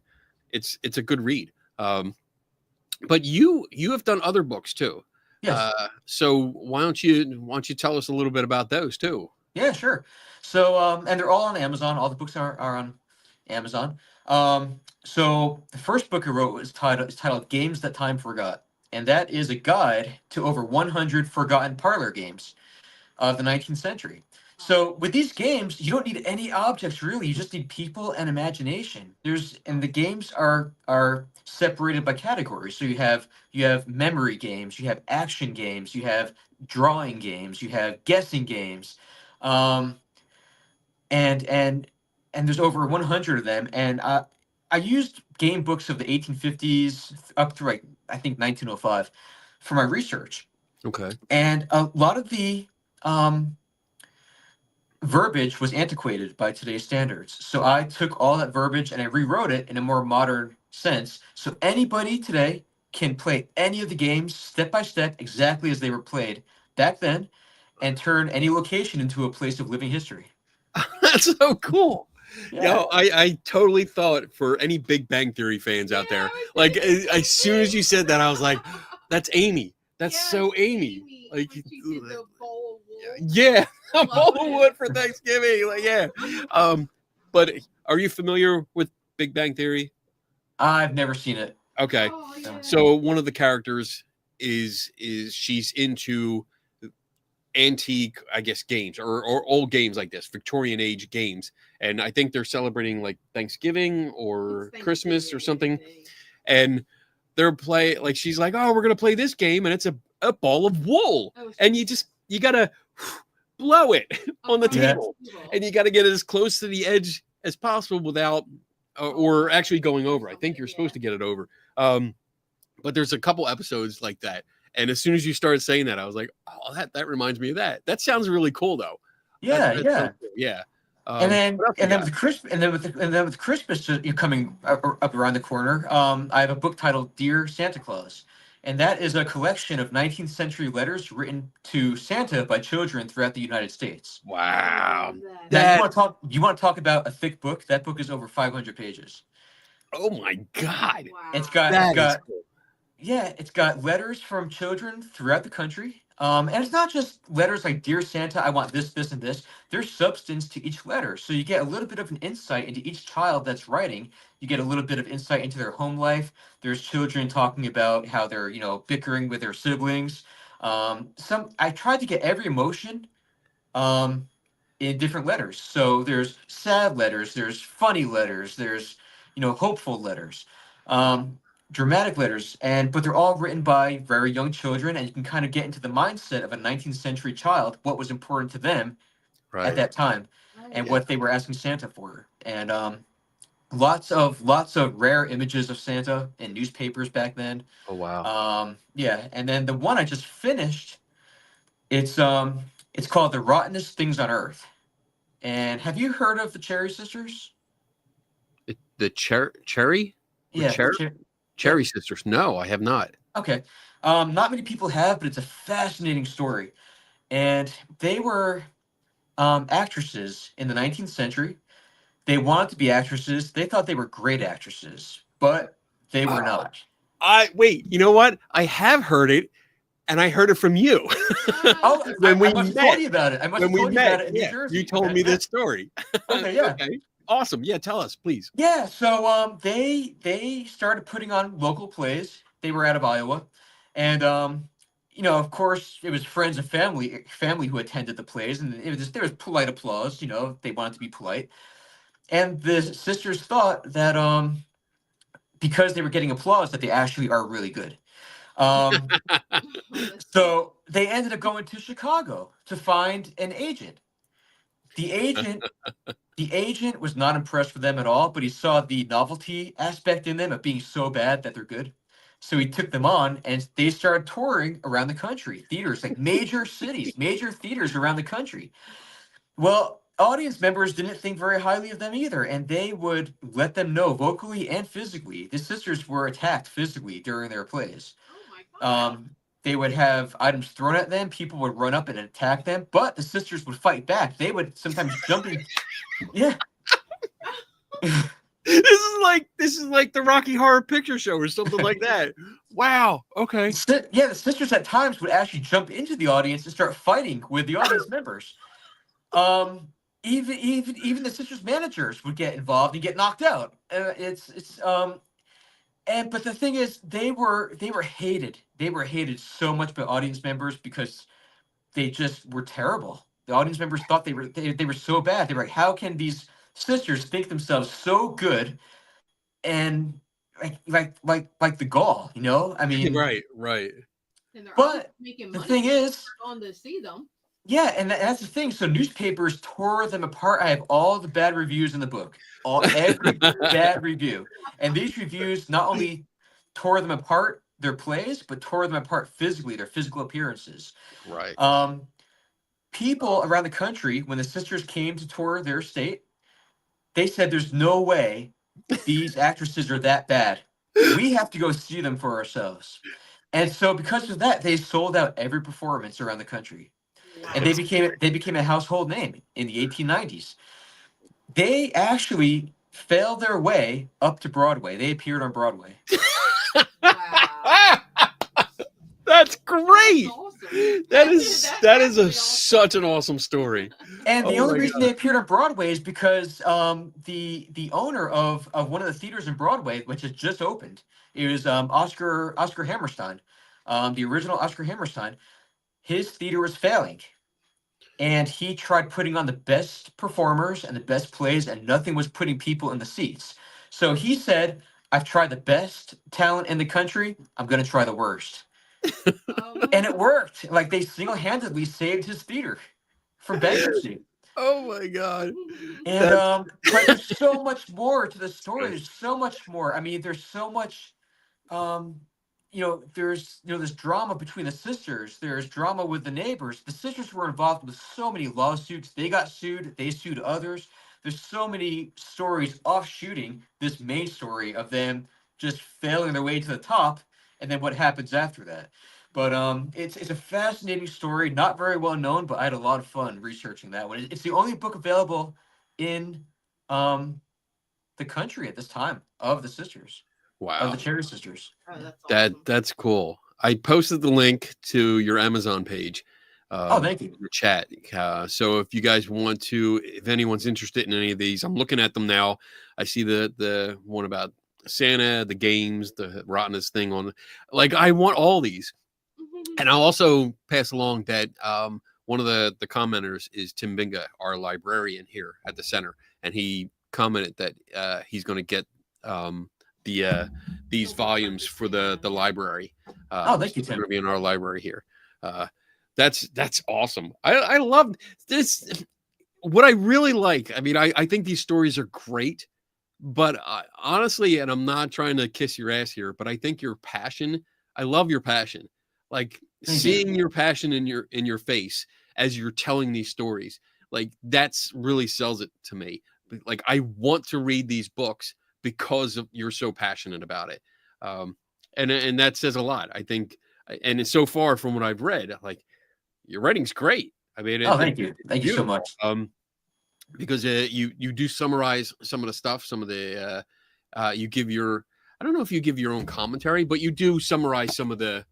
it's a good read. But you have done other books too. Yes. So why don't you tell us a little bit about those too? Yeah, sure. So, and they're all on Amazon. All the books are on Amazon. So the first book I wrote was titled Games That Time Forgot. And that is a guide to over 100 forgotten parlor games of the 19th century. So with these games, you don't need any objects really. You just need people and imagination. And the games are separated by categories. So you have memory games, you have action games, you have drawing games, you have guessing games, um, and and and there's over 100 of them. And I used game books of the 1850s up through like I think 1905 for my research, Okay. and a lot of the um, verbiage was antiquated by today's standards. So I took all that verbiage and I rewrote it in a more modern sense. So anybody today can play any of the games step by step exactly as they were played back then and turn any location into a place of living history. That's so cool. Yeah. I totally thought for any Big Bang Theory fans out there, like as soon as you said that, I was like, that's Amy. That's so Amy. Like, when she did the bowl of wool. yeah, a Love bowl of it. wood for Thanksgiving. Like, yeah. But are you familiar with Big Bang Theory? I've never seen it. Okay. Oh, yeah. So one of the characters is she's into antique, I guess, games or old games like this, Victorian age games. And I think they're celebrating like Thanksgiving or It's Christmas or something. Thanksgiving, I think. And they're like she's like, oh, we're gonna play this game, and it's a ball of wool. Oh, And you gotta blow it on the Yeah. table. And you gotta get it as close to the edge as possible without or actually going over. I think you're supposed to get it over. But there's a couple episodes like that. And as soon as you started saying that, I was like, oh, that reminds me of that. That sounds really cool, though. Yeah, That's yeah. so cool. Yeah. And then, what else you and then got? with Christmas, with Christmas coming up around the corner, I have a book titled "Dear Santa Claus," and that is a collection of 19th century letters written to Santa by children throughout the United States. Wow. Love that. Now, That, you want to talk about a thick book? That book is over 500 pages. oh my God. Wow. It's That is got cool. Yeah, it's got letters from children throughout the country. And it's not just letters like "Dear Santa, I want this, this, and this." There's substance to each letter. So you get a little bit of an insight into each child that's writing. You get a little bit of insight into their home life. There's children talking about how they're, bickering with their siblings. I tried to get every emotion um, in different letters. So there's sad letters, there's funny letters, there's, hopeful letters. Dramatic letters, but they're all written by very young children, and you can kind of get into the mindset of a 19th century child, what was important to them at Right. that time, Oh, and yeah. what they were asking Santa for. And lots of rare images of Santa in newspapers back then. Oh wow. Yeah, and then the one I just finished, it's called "The Rottenest Things on Earth." And have you heard of the Cherry Sisters? The cherry? Yeah, Cherry Sisters. No, I have not. Okay. Not many people have, but it's a fascinating story. And they were actresses in the 19th century. They wanted to be actresses. They thought they were great actresses, but they were not. Wait, you know what? I have heard it, and I heard it from you. Oh, When we I must have met. told you about it. I must When have we told you about met, it in New yeah, Jersey. you told me this story. Okay, yeah. Okay, awesome. Yeah, tell us, please. Yeah, so they started putting on local plays. They were out of Iowa, and of course, it was friends and family who attended the plays, and there was polite applause. They wanted to be polite, and the sisters thought that because they were getting applause, that they actually are really good. Um, so they ended up going to Chicago to find an agent. The agent was not impressed with them at all, but he saw the novelty aspect in them of being so bad that they're good. So he took them on, and they started touring around the country, theaters, like major cities, major theaters around the country. Well, audience members didn't think very highly of them either, and they would let them know vocally and physically. The sisters were attacked physically during their plays. Oh my God. They would have items thrown at them. People would run up and attack them, but the sisters would fight back. They would sometimes jump in. Yeah. This is like the Rocky Horror Picture Show or something like that. Wow. Okay. Yeah, the sisters at times would actually jump into the audience and start fighting with the audience members. Even the sisters' managers would get involved and get knocked out. But the thing is, they were hated. They were hated so much by audience members because they just were terrible. The audience members thought they were so bad. They were like, how can these sisters think themselves so good and like the gall, you know? I mean, Right. And they're but making the money. thing is, On to see them. yeah, and that's the thing. So newspapers tore them apart. I have all the bad reviews in the book, every bad review, and these reviews not only tore them apart, their plays, but tore them apart physically, their physical appearances. Right. People around the country, when the sisters came to tour their state, they said, "There's no way these actresses are that bad. We have to go see them for ourselves." And so, because of that, they sold out every performance around the country. Wow. And they became a household name in the 1890s. They actually failed their way up to Broadway. They appeared on Broadway. Wow. That's great. That's awesome. That That's is really such an awesome story. And the Oh only my reason God. they appeared on Broadway is because the owner of one of the theaters in Broadway, which has just opened, it was Oscar Hammerstein, the original Oscar Hammerstein. His theater was failing, and he tried putting on the best performers and the best plays, and nothing was putting people in the seats. So he said, "I've tried the best talent in the country. I'm going to try the worst." And it worked. Like, they single-handedly saved his theater from bankruptcy. Oh my God. And but there's so much more to the story. Right. There's so much more. I mean, there's so much there's drama between the sisters. There's drama with the neighbors. The sisters were involved with so many lawsuits. They got sued. They sued others. There's so many stories offshooting this main story of them just failing their way to the top, and then what happens after that. But it's a fascinating story, not very well known, but I had a lot of fun researching that one. It's the only book available in the country at this time of the sisters, of the Wow. Cherry Sisters. Oh, that's awesome. That's cool. I posted the link to your Amazon page. Oh, thank you. In the chat. So if you guys want to, if anyone's interested in any of these, I'm looking at them now. I see the one about Santa, the games, the rottenest thing on. Like, I want all these. And I'll also pass along that one of the commenters is Tim Binga, our librarian here at the center, and he commented that he's going to get these volumes for the library. Oh, thank you, They're Tim. going to be in our library here. That's awesome. I love this. What I really like, I mean, I think these stories are great, but honestly, and I'm not trying to kiss your ass here, but I think your passion, I love your passion. Like, seeing your passion in your face as you're telling these stories, like, that's really sells it to me. Like, I want to read these books because of you're so passionate about it. And that says a lot, I think. And it's so far from what I've read, like, your writing's great. I mean, Thank you. Thank you so much. Because you do summarize some of the stuff, some of the you give your, I don't know if you give your own commentary, but you do summarize some of the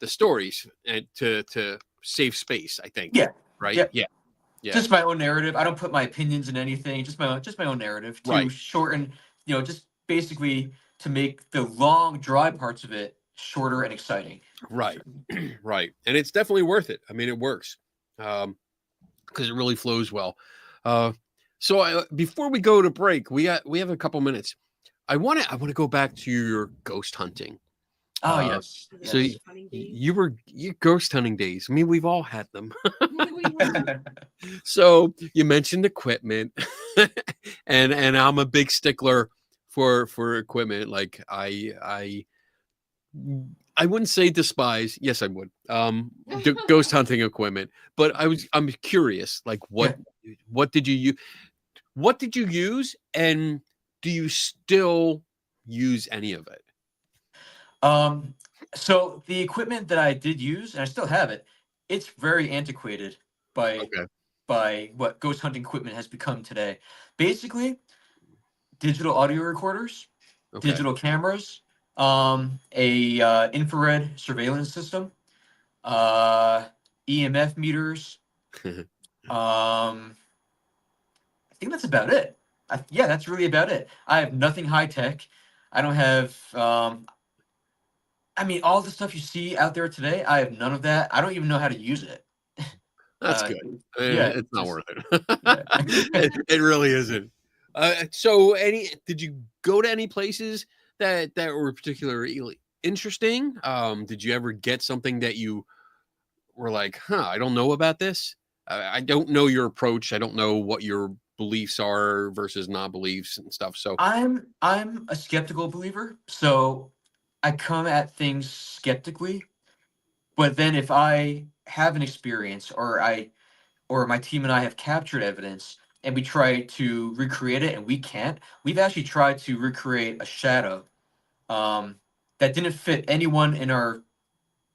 stories and to save space, I think. Yeah. Right. Yep. Yeah. Just my own narrative. I don't put my opinions in anything. Just my own narrative to shorten, just basically to make the long, dry parts of it shorter and exciting. Right. Right. And it's definitely worth it. I mean, it works because it really flows well. So before we go to break, we have a couple minutes. I want to go back to your ghost hunting. Oh, yes. So your ghost hunting days. I mean, we've all had them. So you mentioned equipment, and I'm a big stickler for equipment. Like, I wouldn't say despise. Yes, I would. Ghost hunting equipment, but I'm curious. Like, what did you use? What did you use, and do you still use any of it? So the equipment that I did use, and I still have it, it's very antiquated by what ghost hunting equipment has become today. Basically, digital audio recorders, digital cameras, a infrared surveillance system, EMF meters. I think that's about it. That's really about it. I have nothing high tech. I don't have I mean, all the stuff you see out there today, I have none of that. I don't even know how to use it. That's good. Yeah, It's not just- worth it. yeah. It really isn't. So did you go to any places that were particularly interesting? Did you ever get something that you were like, I don't know about this? I don't know your approach. I don't know what your beliefs are versus non-beliefs and stuff. So I'm a skeptical believer, so I come at things skeptically. But then if I have an experience or my team and I have captured evidence and we try to recreate it and we can't, we've actually tried to recreate a shadow that didn't fit anyone in our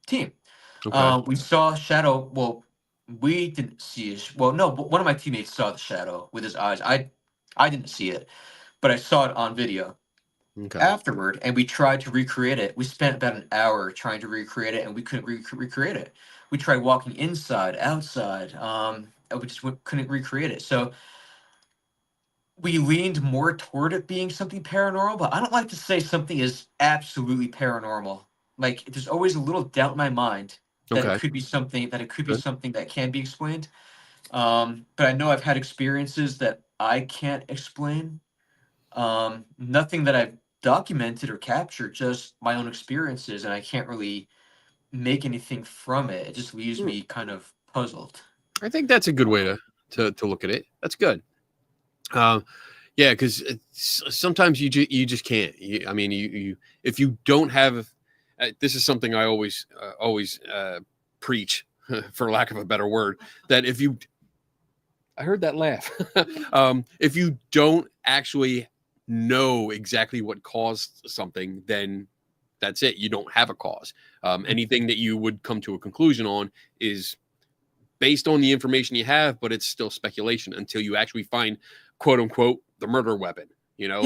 team. okay. We saw a shadow. Well, we didn't see it. Well, no, but one of my teammates saw the shadow with his eyes. I didn't see it, but I saw it on video Okay. afterward, and we tried to recreate it. We spent about an hour trying to recreate it, and we couldn't recreate it. We tried walking inside, outside, and we just couldn't recreate it. So we leaned more toward it being something paranormal, but I don't like to say something is absolutely paranormal. Like there's always a little doubt in my mind that Okay. it could be something Good. that can be explained. But I know I've had experiences that I can't explain. Nothing that I've documented or captured, just my own experiences, and I can't really make anything from it. It just leaves me kind of puzzled. I think that's a good way to look at it. That's good. Yeah, because sometimes you just can't. I mean, you if you don't have, this is something I always preach, for lack of a better word, that if you, I heard that laugh. If you don't actually know exactly what caused something, then that's it. You don't have a cause. Anything that you would come to a conclusion on is based on the information you have, but it's still speculation until you actually find, quote unquote, the murder weapon. You know,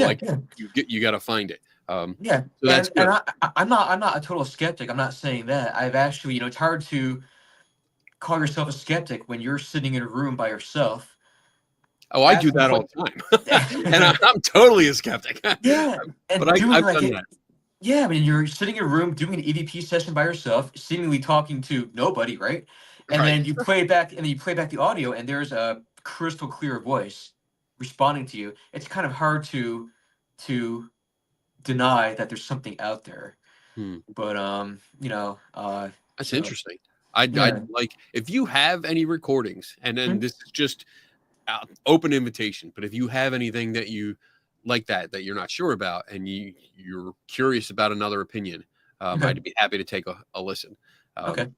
you got to find it. Yeah, so that's and good. I'm not a total skeptic. I'm not saying that. I've actually, it's hard to call yourself a skeptic when you're sitting in a room by yourself. Oh, I do that all the time, and I'm totally a skeptic. Yeah, and but I've done that. Yeah, I mean, you're sitting in a room doing an EVP session by yourself, seemingly talking to nobody, right? And then you play back, the audio, and there's a crystal clear voice responding to you. It's kind of hard to deny that there's something out there. But that's interesting. I'd like, if you have any recordings, and then this is just open invitation, but if you have anything that you like that you're not sure about and you're curious about another opinion, I'd be happy to take a listen. Okay.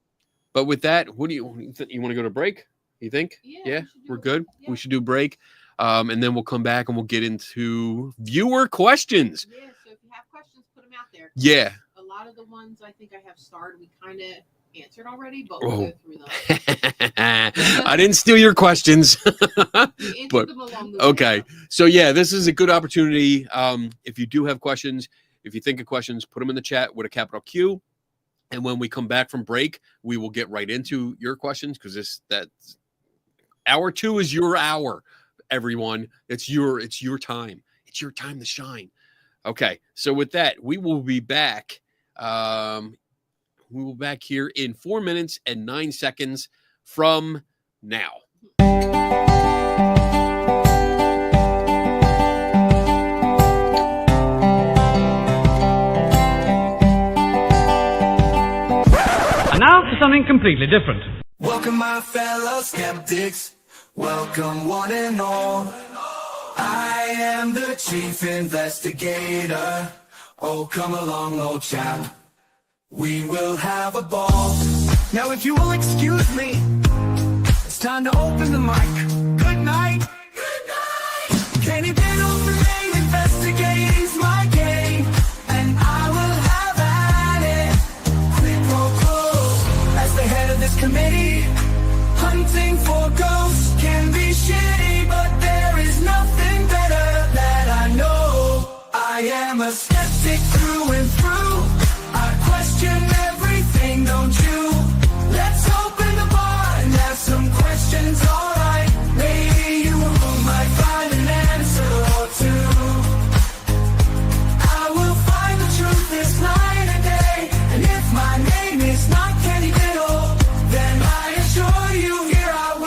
But with that, what do you want to go to break? You think? Yeah, we're good. Yeah. We should do break. And then we'll come back and we'll get into viewer questions. Yeah, so if you have questions, put them out there. Yeah. A lot of the ones I think I have starred, we kind of answered already, but we'll go through them. I didn't steal your questions. But, them along the okay. Way. So yeah, this is a good opportunity. If you do have questions, if you think of questions, put them in the chat with a capital Q. And when we come back from break, we will get right into your questions, because that's hour 2 is your hour, everyone. It's your time. It's your time to shine. Okay. So with that, we will be back. We will be back here in 4 minutes and 9 seconds from now. And now for something completely different. Welcome, my fellow skeptics. Welcome, one and all. I am the chief investigator. Oh, come along, old chap. We will have a ball. Now, if you will excuse me, it's time to open the mic. Good night. Good night. Kenny Biddle for me investigating's my game, and I will have at it. Quid pro quo. As the head of this committee, hunting for ghosts can be shitty, but there is nothing better that I know. I am a skeptic through and through. I question everything, don't you? Let's open the bar and have some questions, alright. Maybe you might find an answer or two. I will find the truth this night and day. And if my name is not Kenny Biddle, then I assure you here I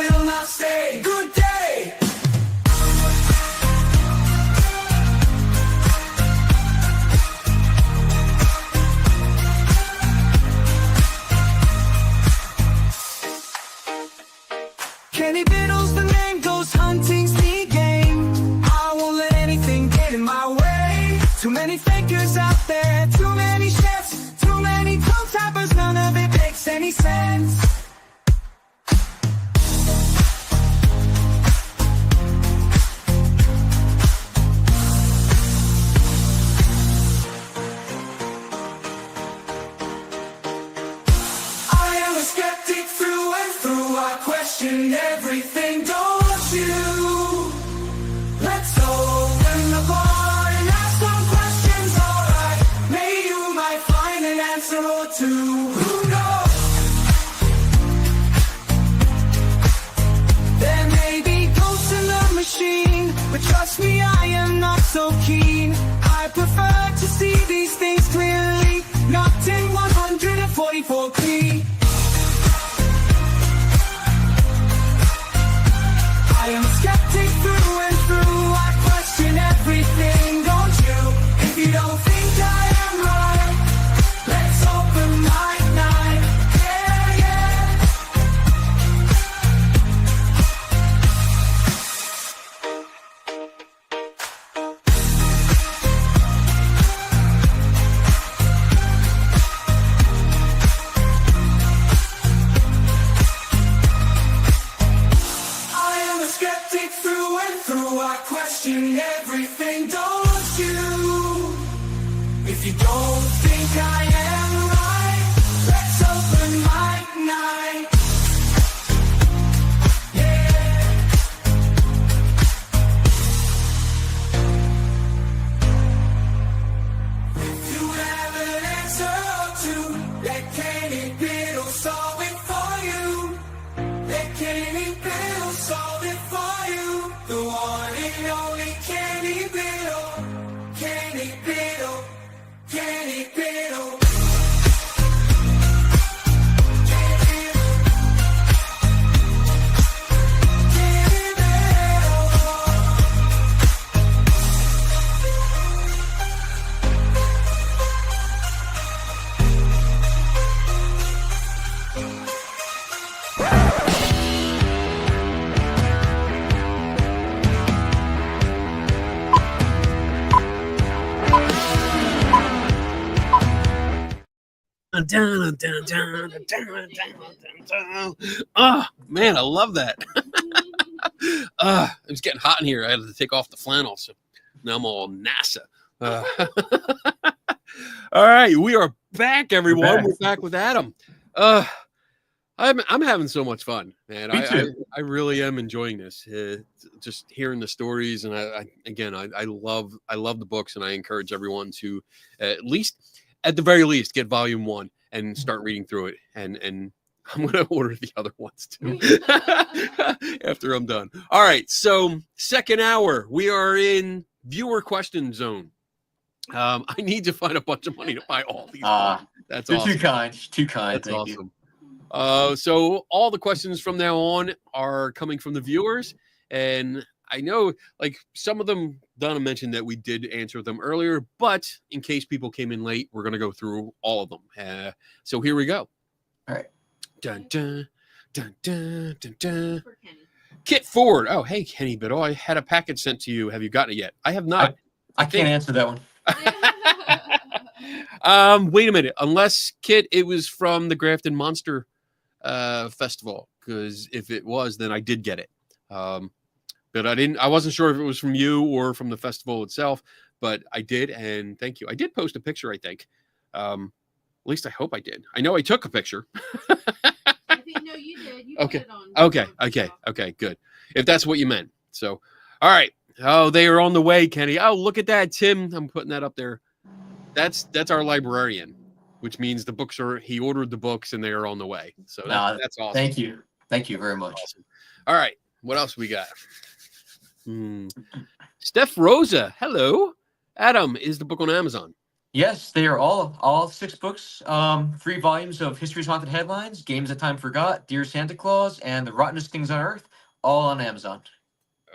Trust me, I am not so keen. I prefer to see these things clearly. Locked in 144 key. I am a skeptic through and through. I question everything, don't you? If you don't think I am right, let's open mic night. Yeah, yeah. I am a skeptic through and through. I question everything, don't you? If you don't think I am right, let's open mic night. Yeah. If you have an answer or two, let Kenny Biddle solve it for you. Let Kenny Biddle solve it for you. The one and only Kenny Biddle. Kenny Biddle. Kenny Biddle. Kenny Oh man, I love that. It was getting hot in here. I had to take off the flannel, so now I'm all NASA. All right, we are back, everyone. We're back with Adam. I'm having so much fun, man. I really am enjoying this. Just hearing the stories, and I love the books, and I encourage everyone to at the very least get volume 1 and start reading through it. And I'm gonna order the other ones too after I'm done. All right, so second hour, we are in viewer question zone. I need to find a bunch of money to buy all these. That's awesome. Too kind. That's Thank awesome. you. So all the questions from now on are coming from the viewers, and I know like some of them Donna mentioned that we did answer them earlier, but in case people came in late, we're going to go through all of them. So here we go. All right. Dun, dun, dun, dun, dun, dun. For Kenny. Kit Ford. Oh, hey, Kenny Biddle. I had a package sent to you. Have you gotten it yet? I have not. I can't answer that one. Wait a minute. Unless, Kit, it was from the Grafton Monster Festival, because if it was, then I did get it. But I wasn't sure if it was from you or from the festival itself, but I did, and thank you. I did post a picture, I think. At least I hope I did. I know I took a picture. I think no, you did. You Okay. put it on. Okay, good. If that's what you meant. So, all right. Oh, they are on the way, Kenny. Oh, look at that, Tim. I'm putting that up there. That's our librarian, which means he ordered the books and they are on the way. So that's awesome. Thank you. Thank you very much. Awesome. All right. What else we got? Steph Rosa. Hello. Adam, is the book on Amazon? Yes, they are all 6 books, 3 volumes of History's Haunted Headlines, Games That Time Forgot, Dear Santa Claus, and The Rottenest Things on Earth, all on Amazon.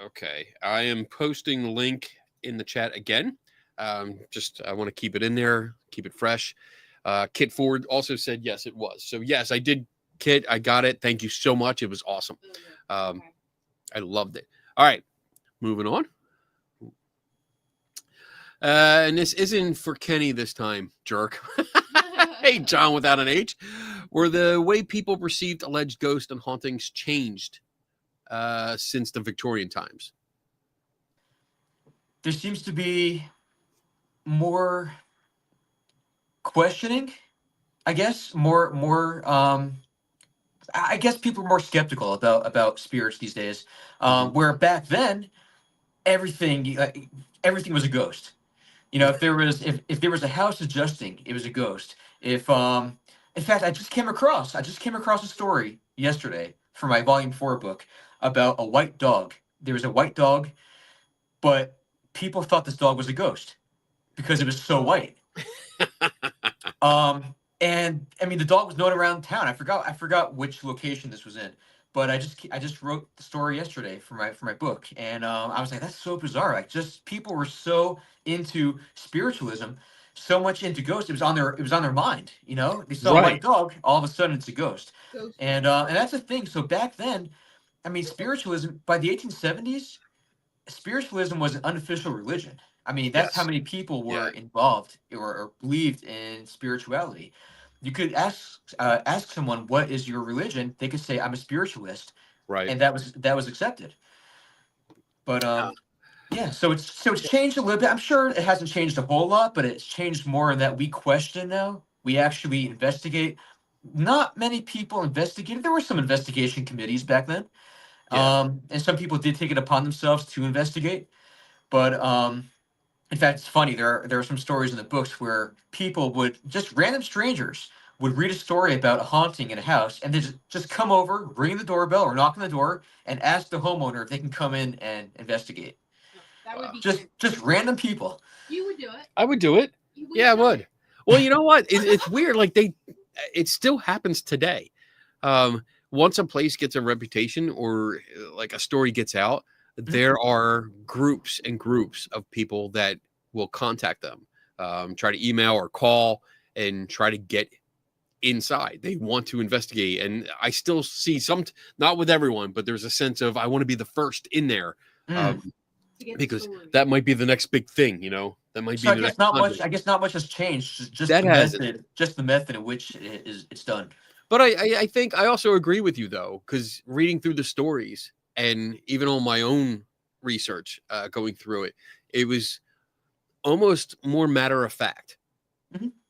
Okay. I am posting the link in the chat again. I want to keep it in there, keep it fresh. Kit Ford also said yes, it was. So yes, I did, Kit. I got it. Thank you so much. It was awesome. Okay. I loved it. All right, moving on. And this isn't for Kenny this time, jerk. Hey, John without an H. Were the way people perceived alleged ghosts and hauntings changed since the Victorian times? There seems to be more questioning, I guess. I guess people are more skeptical about spirits these days. Where back then, everything was a ghost. You know, if there was a house adjusting, it was a ghost. In fact, I just came across a story yesterday for my Volume 4 book about a white dog. There was a white dog but people thought this dog was a ghost because it was so white. And I mean, the dog was known around town. I forgot which location this was in, but I just wrote the story yesterday for my book, and I was like, that's so bizarre. Like, just people were so into spiritualism, so much into ghosts. It was on their mind. You know, they saw a white dog, all of a sudden it's a ghost, and that's the thing. So back then, I mean, spiritualism by the 1870s, spiritualism was an unofficial religion. I mean, that's how many people were involved or believed in spirituality. You could ask someone, "What is your religion?" They could say, "I'm a spiritualist," Right. and that was accepted. But yeah, so it's changed a little bit. I'm sure it hasn't changed a whole lot, but it's changed more in that we question now. We actually investigate. Not many people investigated. There were some investigation committees back then, and some people did take it upon themselves to investigate. But in fact, it's funny. There are some stories in the books where people would just random strangers would read a story about a haunting in a house, and they just come over, ring the doorbell or knock on the door, and ask the homeowner if they can come in and investigate. That would be Just random people. You would do it. I would do it. Yeah, I would. Well, you know what? It's weird. Like it still happens today. Once a place gets a reputation or like a story gets out, there are groups and groups of people that will contact them, try to email or call and try to get inside. They want to investigate. And I still see some, not with everyone, but there's a sense of, I want to be the first in there. Because that might be the next big thing, you know. That might be. So I guess not much. I guess not much has changed. Just that the method in which it's done. But I think I also agree with you though, because reading through the stories and even on my own research, going through it, it was almost more matter of fact.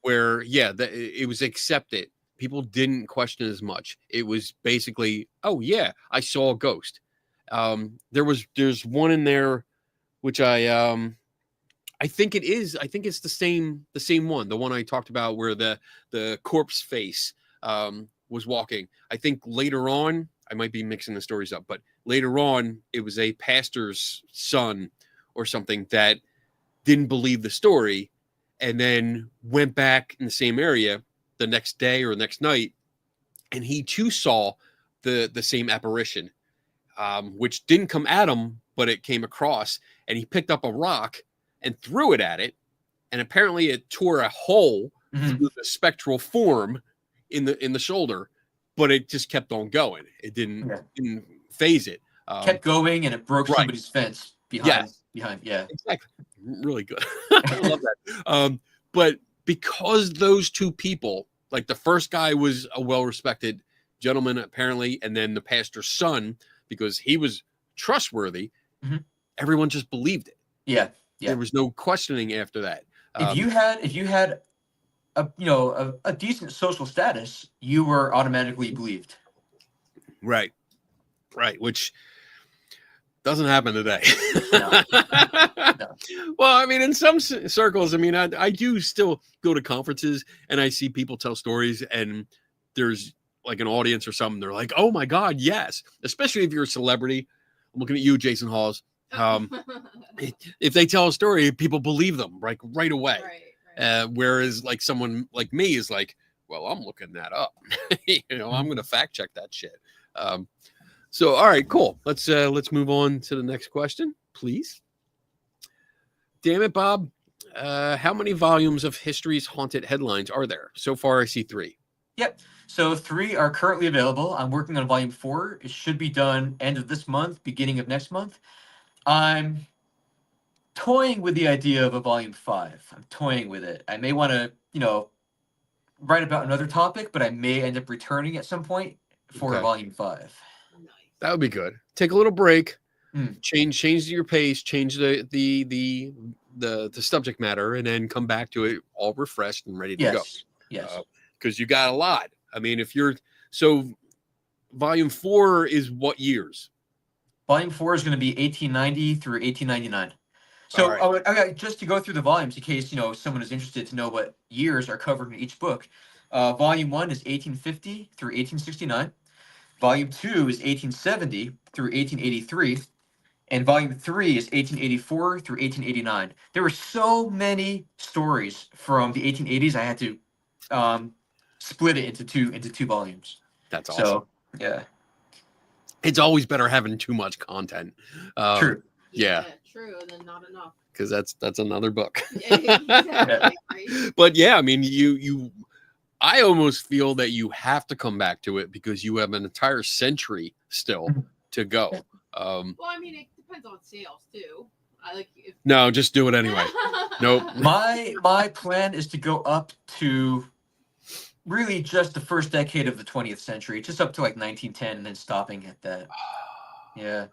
Where it was accepted. People didn't question as much. It was basically, oh yeah, I saw a ghost. There's one in there. Which I think it is. I think it's the same one, the one I talked about where the corpse face was walking. I think later on, I might be mixing the stories up, but later on, it was a pastor's son or something that didn't believe the story and then went back in the same area the next day or next night, and he too saw the same apparition, which didn't come at him, but it came across. And he picked up a rock and threw it at it, and apparently it tore a hole through the spectral form in the shoulder, but it just kept on going. It didn't phase it. Kept going, and it broke somebody's fence behind. Yeah, exactly. Really good. I love that. But because those two people, like the first guy was a well-respected gentleman apparently, and then the pastor's son, because he was trustworthy. Everyone just believed it. Yeah. There was no questioning after that. If you had a decent social status, you were automatically believed. Right. Which doesn't happen today. No. Well, I mean, in some circles, I mean, I do still go to conferences and I see people tell stories, and there's like an audience or something. They're like, "Oh my God, yes!" Especially if you're a celebrity. I'm looking at you, Jason Hawes. If they tell a story, people believe them right away. Right. Whereas like someone like me is like, well, I'm looking that up. I'm going to fact check that shit. So, all right, cool. Let's move on to the next question, please. Damn it, Bob. How many volumes of History's Haunted Headlines are there? So far, I see 3. Yep. So 3 are currently available. I'm working on volume 4. It should be done end of this month, beginning of next month. I'm toying with the idea of a volume 5. I'm toying with it. I may want to, write about another topic, but I may end up returning at some point for a volume 5. That would be good. Take a little break, change your pace, change the subject matter, and then come back to it all refreshed and ready to go. Yes. Because you got a lot. I mean, volume 4 is what years? Volume 4 is going to be 1890 through 1899. So right. Just to go through the volumes, in case someone is interested to know what years are covered in each book. Volume 1 is 1850 through 1869. Volume 2 is 1870 through 1883. and volume 3 is 1884 through 1889. There were so many stories from the 1880s. I had to split it into two volumes. That's awesome. So yeah, It's always better having too much content. true. Yeah. True, and then not enough. Because that's another book. Exactly, right? But yeah, I mean, I almost feel that you have to come back to it because you have an entire century still to go. Well, I mean, it depends on sales too. No, just do it anyway. Nope. My plan is to go up to really just the first decade of the 20th century, just up to like 1910, and then stopping at that. Yeah,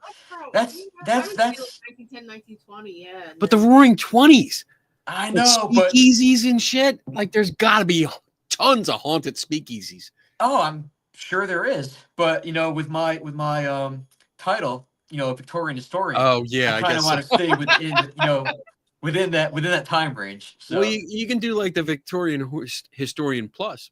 that's 1910, 1920, yeah. But the Roaring 20s. I Like know, but speakeasies and shit. Like there's got to be tons of haunted speakeasies. oh, I'm sure there is. But with my title, Victorian historian. Oh yeah, I kind of want to stay within that time range. So well, you can do like the Victorian historian plus.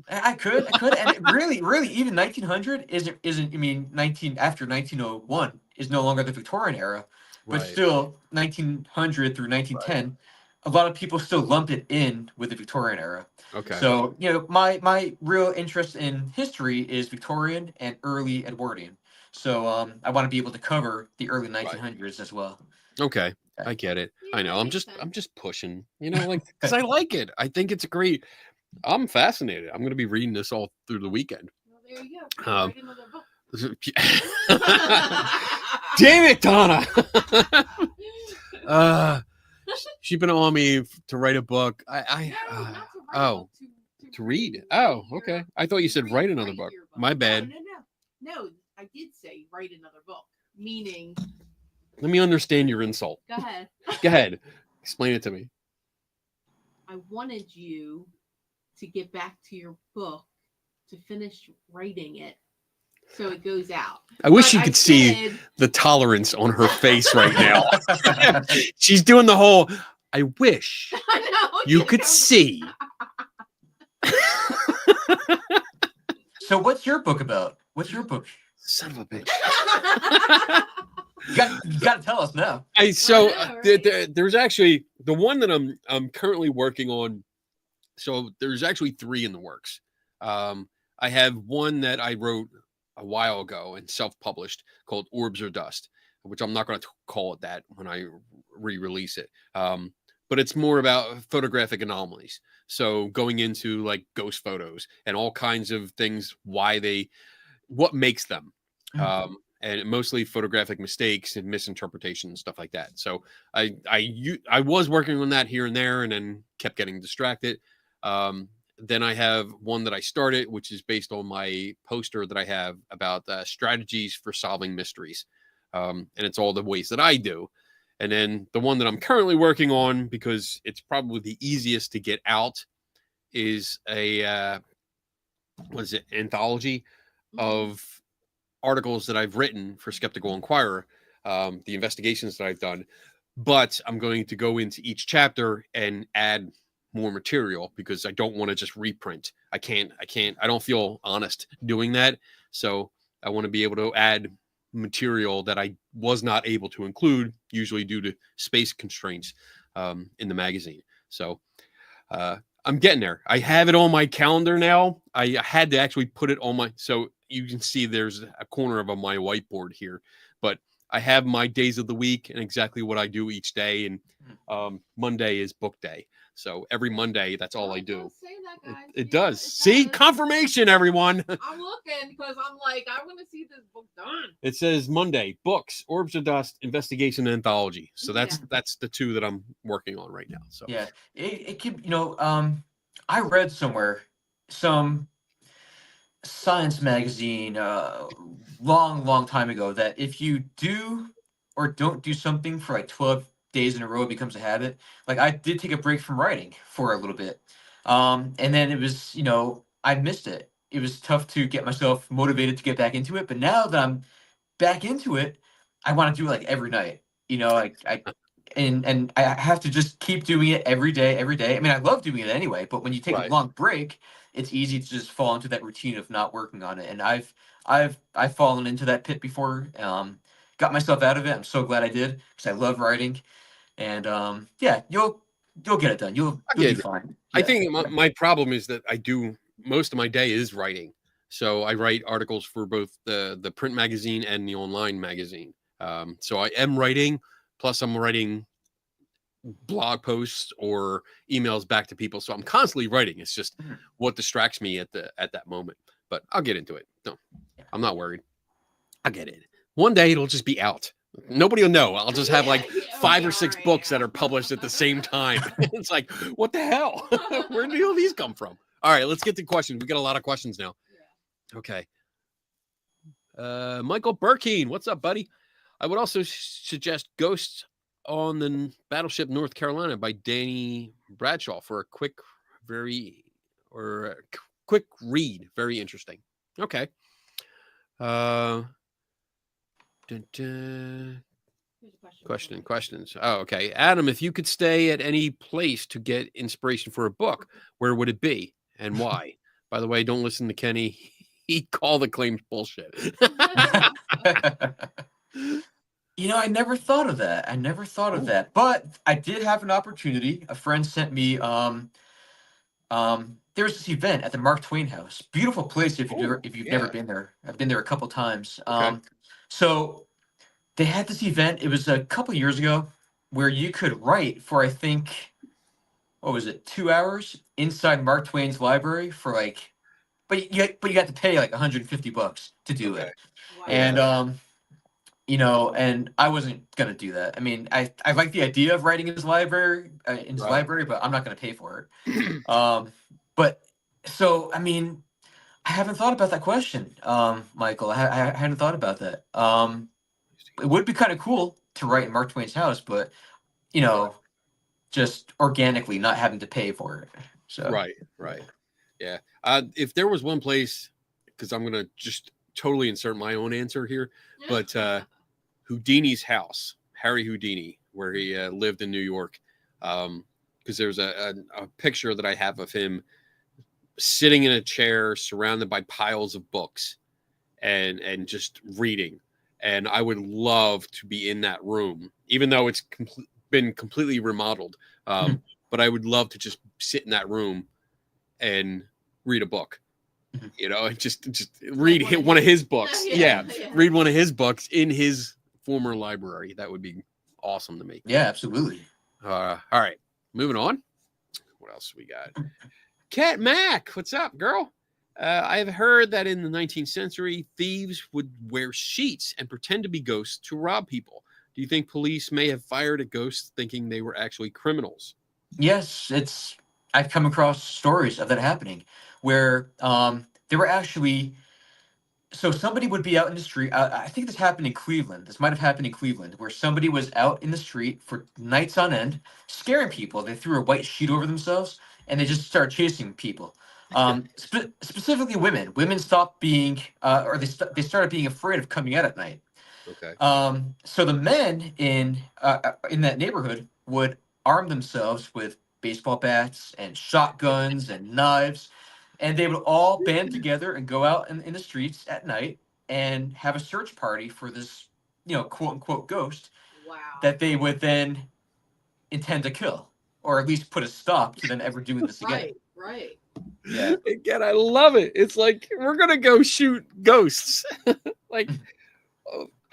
I could, and it really, even 1900 isn't. I mean, after 1901 is no longer the Victorian era, but Right. still 1900 through 1910. A lot of people still lump it in with the Victorian era. Okay. So my real interest in history is Victorian and early Edwardian. So I want to be able to cover the early 1900s as well. Okay. I get it. Yeah, I know. that I'm makes just sense. pushing, like because I like it. I think it's great. I'm fascinated. I'm going to be reading this all through the weekend. Well, there you go. Um, Write another book. Damn it, Donna. She's been on me to write a book. No, not to write a oh, book, to read. Oh, okay. I thought you said write another book. your My bad. No, I did say write another book, meaning. Let me understand your insult. Go ahead. Go ahead. Explain it to me. I wanted you to get back to your book to finish writing it so it goes out. I wish But you could see the tolerance on her face right now. She's doing the whole, I wish you could see. So what's your book about? What's your book? Son of a bitch. You got to tell us now. So I know, right? there's actually the one that I'm currently working on. So there's actually 3 in the works. I have one that I wrote a while ago and self-published called Orbs or Dust, which I'm not going to call it that when I re-release it. But it's more about photographic anomalies. So going into like ghost photos and all kinds of things, what makes them. And mostly photographic mistakes and misinterpretation and stuff like that. So I was working on that here and there, and then kept getting distracted. Then I have one that I started, which is based on my poster that I have about strategies for solving mysteries, and it's all the ways that I do. And then the one that I'm currently working on, because it's probably the easiest to get out, is a anthology of articles that I've written for Skeptical Inquirer, the investigations that I've done, but I'm going to go into each chapter and add more material because I don't want to just reprint. I don't feel honest doing that. So I want to be able to add material that I was not able to include, usually due to space constraints in the magazine. So I'm getting there. I have it on my calendar now. I had to actually put it on so you can see there's a corner of my whiteboard here, but I have my days of the week and exactly what I do each day. And Monday is book day. So every Monday, that's all I do. Say that, guys. It does. See, confirmation, everyone. I'm looking because I'm like, I want to see this book done. It says Monday, books, Orbs of Dust, Investigation Anthology. So that's the 2 that I'm working on right now. So yeah, it could, I read somewhere some science magazine long time ago that if you do or don't do something for like 12 days in a row, it becomes a habit. Like I did take a break from writing for a little bit, and then it was I missed it. It was tough to get myself motivated to get back into it, but now that I'm back into it, I want to do it like every night. And I have to just keep doing it every day. I mean, I love doing it anyway, but when you take a long break, it's easy to just fall into that routine of not working on it. And I've fallen into that pit before. got myself out of it. I'm so glad I did because I love writing. And yeah, you'll get it done. You'll be fine. I Yeah. think my problem is that I do most of my day is writing. So I write articles for both the print magazine and the online magazine. So I am writing, plus I'm writing blog posts or emails back to people. So I'm constantly writing. It's just what distracts me at that moment. But I'll get into it. No, I'm not worried. I'll get it. One day it'll just be out. Nobody will know. I'll just have like 5 or 6 books that are published at the same time. It's like, what the hell? Where do all these come from? All right, let's get to questions. We got a lot of questions now. Okay. Michael Burkeen, what's up, buddy? I would also suggest Ghosts on the Battleship North Carolina by Danny Bradshaw for a quick read. Very interesting. Okay. Questions. Oh, okay. Adam, if you could stay at any place to get inspiration for a book, where would it be and why? By the way, don't listen to Kenny. He called the claims bullshit. I never thought of that. But I did have an opportunity. A friend sent me there was this event at the Mark Twain House. Beautiful place if you've never been there. I've been there a couple times. Okay. So they had this event. It was a couple years ago where you could write for, I think, what was it, 2 hours inside Mark Twain's library for like, but you had to pay like $150 to do it. Wow. And and I wasn't gonna do that. I mean, I like the idea of writing in his library, but I'm not gonna pay for it. But so I mean, I haven't thought about that question, Michael. I hadn't thought about that. It would be kind of cool to write in Mark Twain's house, but just organically not having to pay for it. So Right. Yeah. If there was one place, because I'm gonna just totally insert my own answer here, but Houdini's house, Harry Houdini, where he lived in New York, because there's a picture that I have of him sitting in a chair surrounded by piles of books and just reading. And I would love to be in that room, even though it's been completely remodeled. But I would love to just sit in that room and read a book, and just read one of his books. Yeah. Read one of his books in his former library. That would be awesome to me. Yeah, absolutely. All right, moving on. What else we got? Cat Mac, what's up, girl? I've heard that in the 19th century, thieves would wear sheets and pretend to be ghosts to rob people. Do you think police may have fired at ghosts thinking they were actually criminals? Yes, I've come across stories of that happening where they were actually. So somebody would be out in the street. I think this happened in Cleveland. This might have happened in Cleveland, where somebody was out in the street for nights on end, scaring people. They threw a white sheet over themselves, and they just started chasing people. Specifically women. Women stopped being, they started being afraid of coming out at night. Okay. So the men in that neighborhood would arm themselves with baseball bats and shotguns and knives. And they would all band together and go out in the streets at night and have a search party for this, quote unquote ghost. Wow. That they would then intend to kill, or at least put a stop to them ever doing this again. Right. Yeah. Again, I love it. It's like, we're going to go shoot ghosts. Like,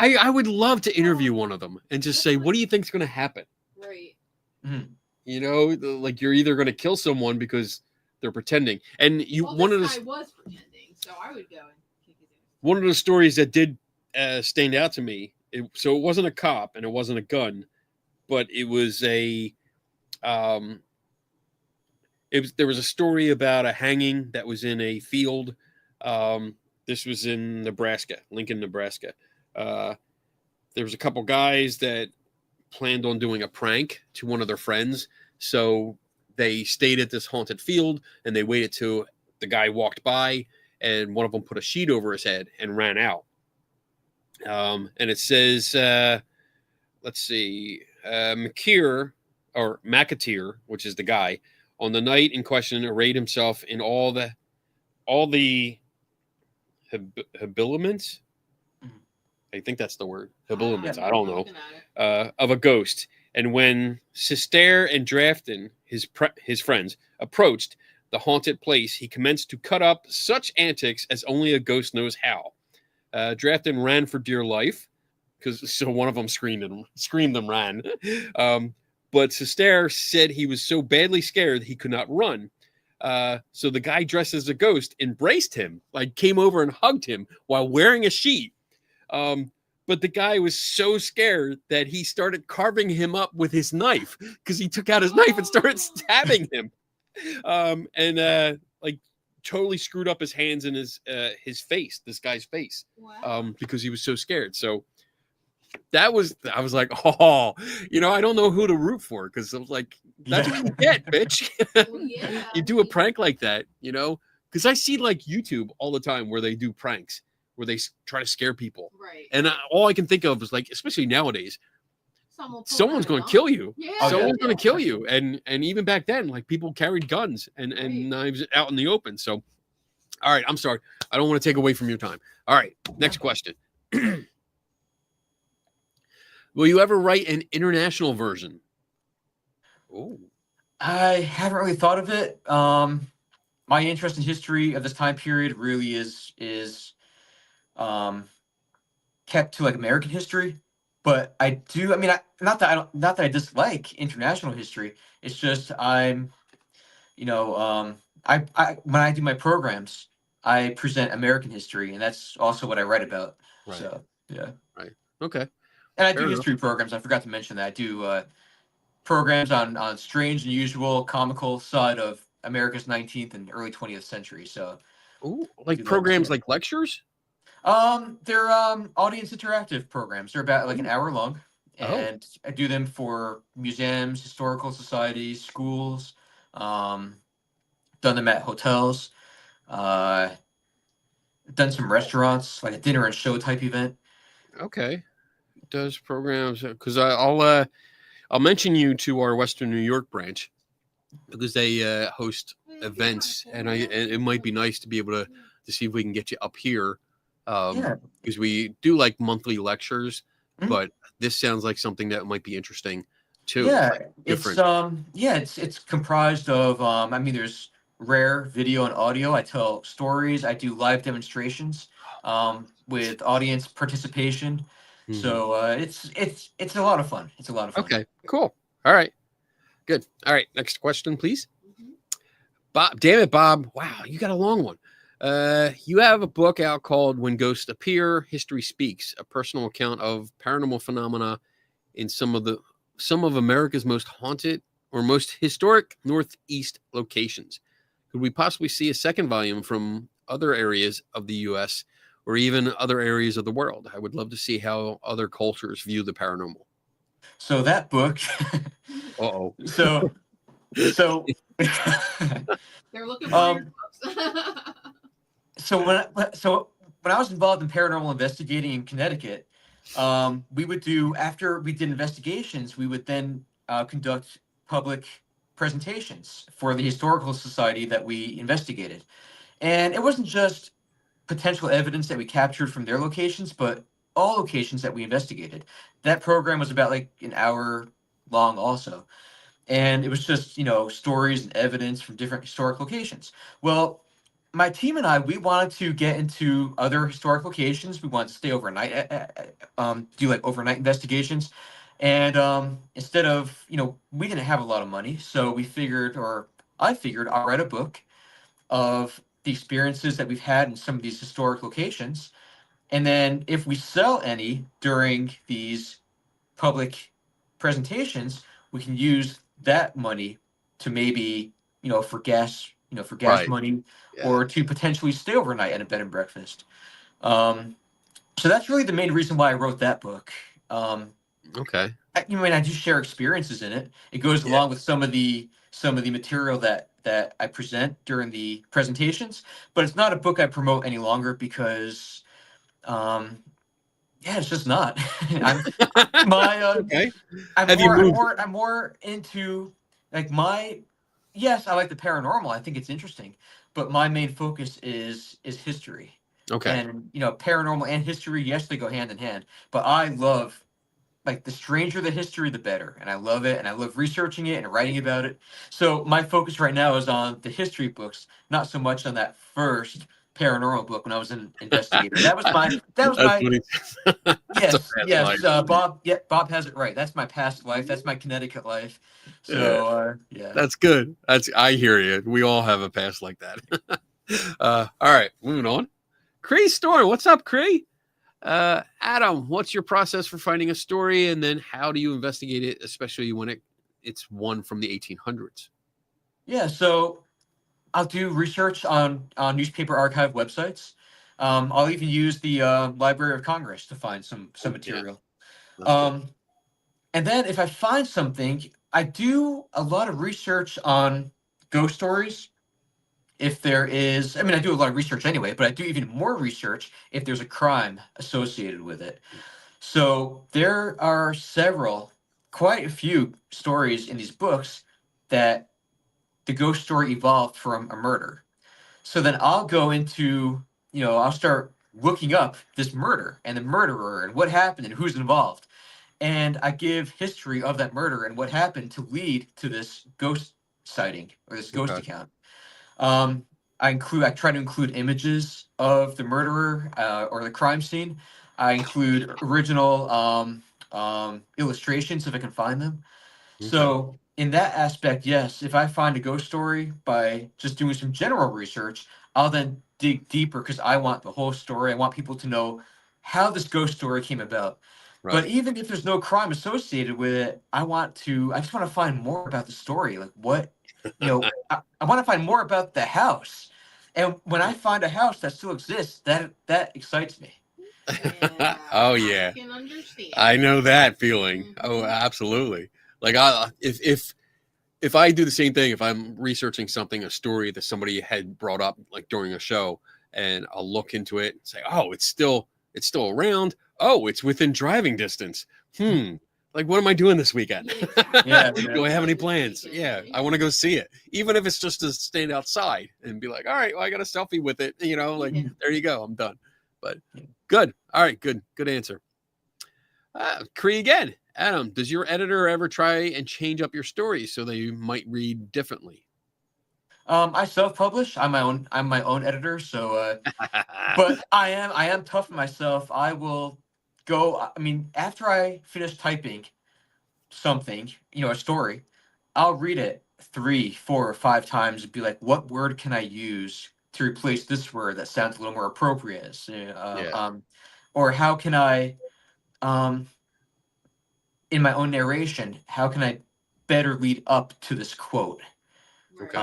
I would love to interview one of them and just say, what do you think is going to happen? Right. Mm-hmm. Like you're either going to kill someone because they're pretending. And This guy was pretending, so I would go and kick his ass. One of the stories that did stand out to me, so it wasn't a cop and it wasn't a gun, but it was there was a story about a hanging that was in a field. This was in Nebraska, Lincoln, Nebraska. There was a couple guys that planned on doing a prank to one of their friends. So they stayed at this haunted field and they waited till the guy walked by, and one of them put a sheet over his head and ran out. And it says, let's see, McKeer or McAteer, which is the guy, on the night in question, arrayed himself in all the habiliments. I think that's the word. Habiliments. I I'm don't know. looking at it. Of a ghost. And when Sister and Drafton, his friends, approached the haunted place, he commenced to cut up such antics as only a ghost knows how. Drafton ran for dear life, so one of them screamed and ran. But Sister said he was so badly scared he could not run. So the guy dressed as a ghost embraced him, like came over and hugged him while wearing a sheet. But the guy was so scared that he started carving him up with his knife because he took out his knife and started stabbing him. Like totally screwed up his hands and his face, this guy's face, Wow. because he was so scared. So I was like, oh, I don't know who to root for, because I was like, that's what you get, bitch. Well, yeah, You do a prank like that, because I see like YouTube all the time where they do pranks where they try to scare people. Right. And all I can think of is, like, especially nowadays, someone's going to kill you. Yeah. Someone's going to kill you. And even back then, like, people carried guns and Right. knives out in the open. So, all right, I'm sorry. I don't want to take away from your time. All right, next question. Will you ever write an international version? Oh, I haven't really thought of it. My interest in history of this time period really is kept to like American history, but I do. I mean, not that I dislike international history. It's just I when I do my programs, I present American history, and that's also what I write about. Right. So yeah. okay. And I Fair do enough. history programs. I forgot to mention that. I do programs on strange, unusual, comical side of America's 19th and early 20th century. So, Ooh, like Do those, programs yeah. like lectures? they're audience interactive programs. They're about like an hour long, Oh. and I do them for museums, historical societies, schools. Done them at hotels. Done some restaurants, like a dinner and show type event. Okay. Does programs, because I'll mention you to our Western New York branch, because they host events, and it might be nice to be able to see if we can get you up here, Yeah. because we do like monthly lectures, Mhm. but this sounds like something that might be interesting too. Yeah, like it's different. it's comprised of I mean, there's rare video and audio. I tell stories. I do live demonstrations with audience participation. Mhm. So it's a lot of fun. It's a lot of fun. Okay, cool. All right, good. All right, next question, please. Mhm. Bob, damn it, Bob. Wow, you got a long one. You have a book out called When Ghosts Appear, History Speaks, a personal account of paranormal phenomena in some of America's most haunted or most historic Northeast locations. Could we possibly see a second volume from other areas of the U.S. or even other areas of the world? I would love to see how other cultures view the paranormal. So that book. Uh-oh. so so They're looking for your Um, books. so when I was involved in paranormal investigating in Connecticut, we would do, after we did investigations, we would then conduct public presentations for the historical society that we investigated. And it wasn't just potential evidence that we captured from their locations, but all locations that we investigated. That program was about like an hour long also. And it was just, stories and evidence from different historic locations. Well, my team and I, we wanted to get into other historic locations. We wanted to stay overnight, do like overnight investigations. And instead of, we didn't have a lot of money. So I figured I'll write a book of the experiences that we've had in some of these historic locations. And then if we sell any during these public presentations, we can use that money to maybe, for gas, Right. money, Yeah. or to potentially stay overnight at a bed and breakfast. So that's really the main reason why I wrote that book. Okay. I do share experiences in it. It goes Yeah. along with some of the material that I present during the presentations, but it's not a book I promote any longer because, it's just not. Okay. I'm Have you moved? I'm more into like yes, I like the paranormal. I think it's interesting, but my main focus is history. Okay. And paranormal and history, yes, they go hand in hand. But I love, like, the stranger the history, the better. And I love it, and I love researching it and writing about it. So my focus right now is on the history books, not so much on that first paranormal book when I was an investigator. That was my That's funny. That's a yes, past yes, life. Bob. Yeah, Bob has it right. That's my past life. That's my Connecticut life. So yeah. That's good. I hear you. We all have a past like that. All right, moving on. Cree's story. What's up, Cree? Adam, what's your process for finding a story, and then how do you investigate it, especially when it's one from the 1800s? Yeah, so I'll do research on newspaper archive websites. I'll even use the Library of Congress to find some material. That's good. And then if I find something, I do a lot of research on ghost stories. If there is, I mean, I do a lot of research anyway, but I do even more research if there's a crime associated with it. So there are quite a few stories in these books that the ghost story evolved from a murder. So then I'll go into, I'll start looking up this murder and the murderer and what happened and who's involved. And I give history of that murder and what happened to lead to this ghost sighting or this ghost Okay. account. I try to include images of the murderer or the crime scene. I include original illustrations if I can find them. Okay. So in that aspect, yes, if I find a ghost story by just doing some general research, I'll then dig deeper because I want the whole story. I want people to know how this ghost story came about. Right. But even if there's no crime associated with it, I just want to find more about the story. Like what, I want to find more about the house. And when I find a house that still exists, that excites me. Yeah, Oh yeah, I can understand. I know that feeling. Oh, absolutely. Like if I do the same thing, if I'm researching something, a story that somebody had brought up like during a show, and I'll look into it and say, oh, it's still around. Oh, it's within driving distance. Like, what am I doing this weekend? Yeah, Do I have any plans? Weekend, Yeah, I want to go see it, even if it's just to stand outside and be like, all right, well, I got a selfie with it. Like, Yeah. there you go, I'm done. But good. All right, good answer. Cree again. Adam, does your editor ever try and change up your stories so they might read differently? I self-publish. I'm my own editor, so but I am tough on myself. I will go, I mean, after I finish typing something, a story, I'll read it 3, 4, or 5 times and be like, what word can I use to replace this word that sounds a little more appropriate? Or how can I, in my own narration, how can I better lead up to this quote? Okay.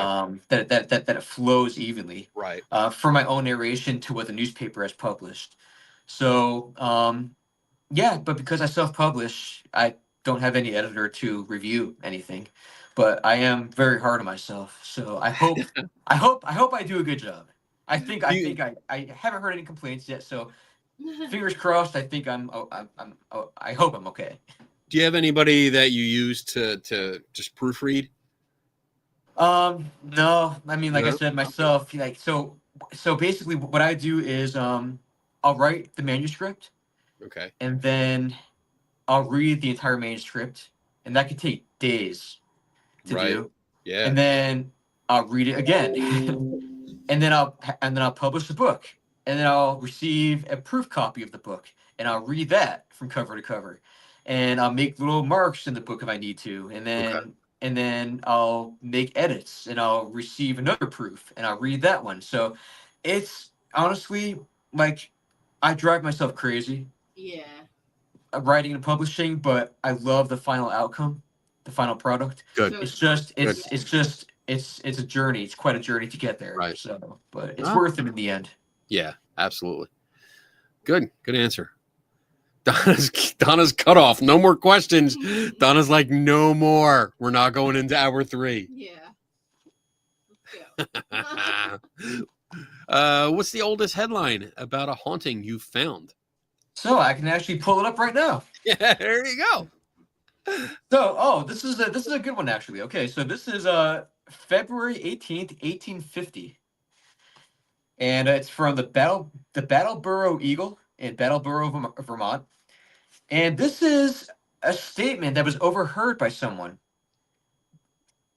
That it flows evenly, Right. from my own narration to what the newspaper has published. So yeah, but because I self-publish, I don't have any editor to review anything, but I am very hard on myself. So I hope I do a good job. I haven't heard any complaints yet. So fingers crossed. I think I hope I'm okay. Do you have anybody that you use to just proofread? No, I mean, like I No? said, myself, like, so basically what I do is, I'll write the manuscript Okay. and then I'll read the entire manuscript, and that could take days to Right. do. Yeah. And then I'll read it again. and then I'll publish the book. And then I'll receive a proof copy of the book, and I'll read that from cover to cover. And I'll make little marks in the book if I need to. And then I'll make edits, and I'll receive another proof, and I'll read that one. So it's honestly, like, I drive myself crazy Yeah. writing and publishing, but I love the final outcome, the final product. Good. So It's a journey. It's quite a journey to get there. Right. So, but it's Huh? worth it in the end. Yeah, absolutely. Good answer. Donna's cut off. No more questions. Donna's like, no more. We're not going into hour 3. Yeah. Let's go. What's the oldest headline about a haunting you found? So I can actually pull it up right now. Yeah, there you go. So, this is a good one actually. Okay, so this is February 18th, 1850. and it's from the Battleboro Eagle in Battleboro, Vermont. And this is a statement that was overheard by someone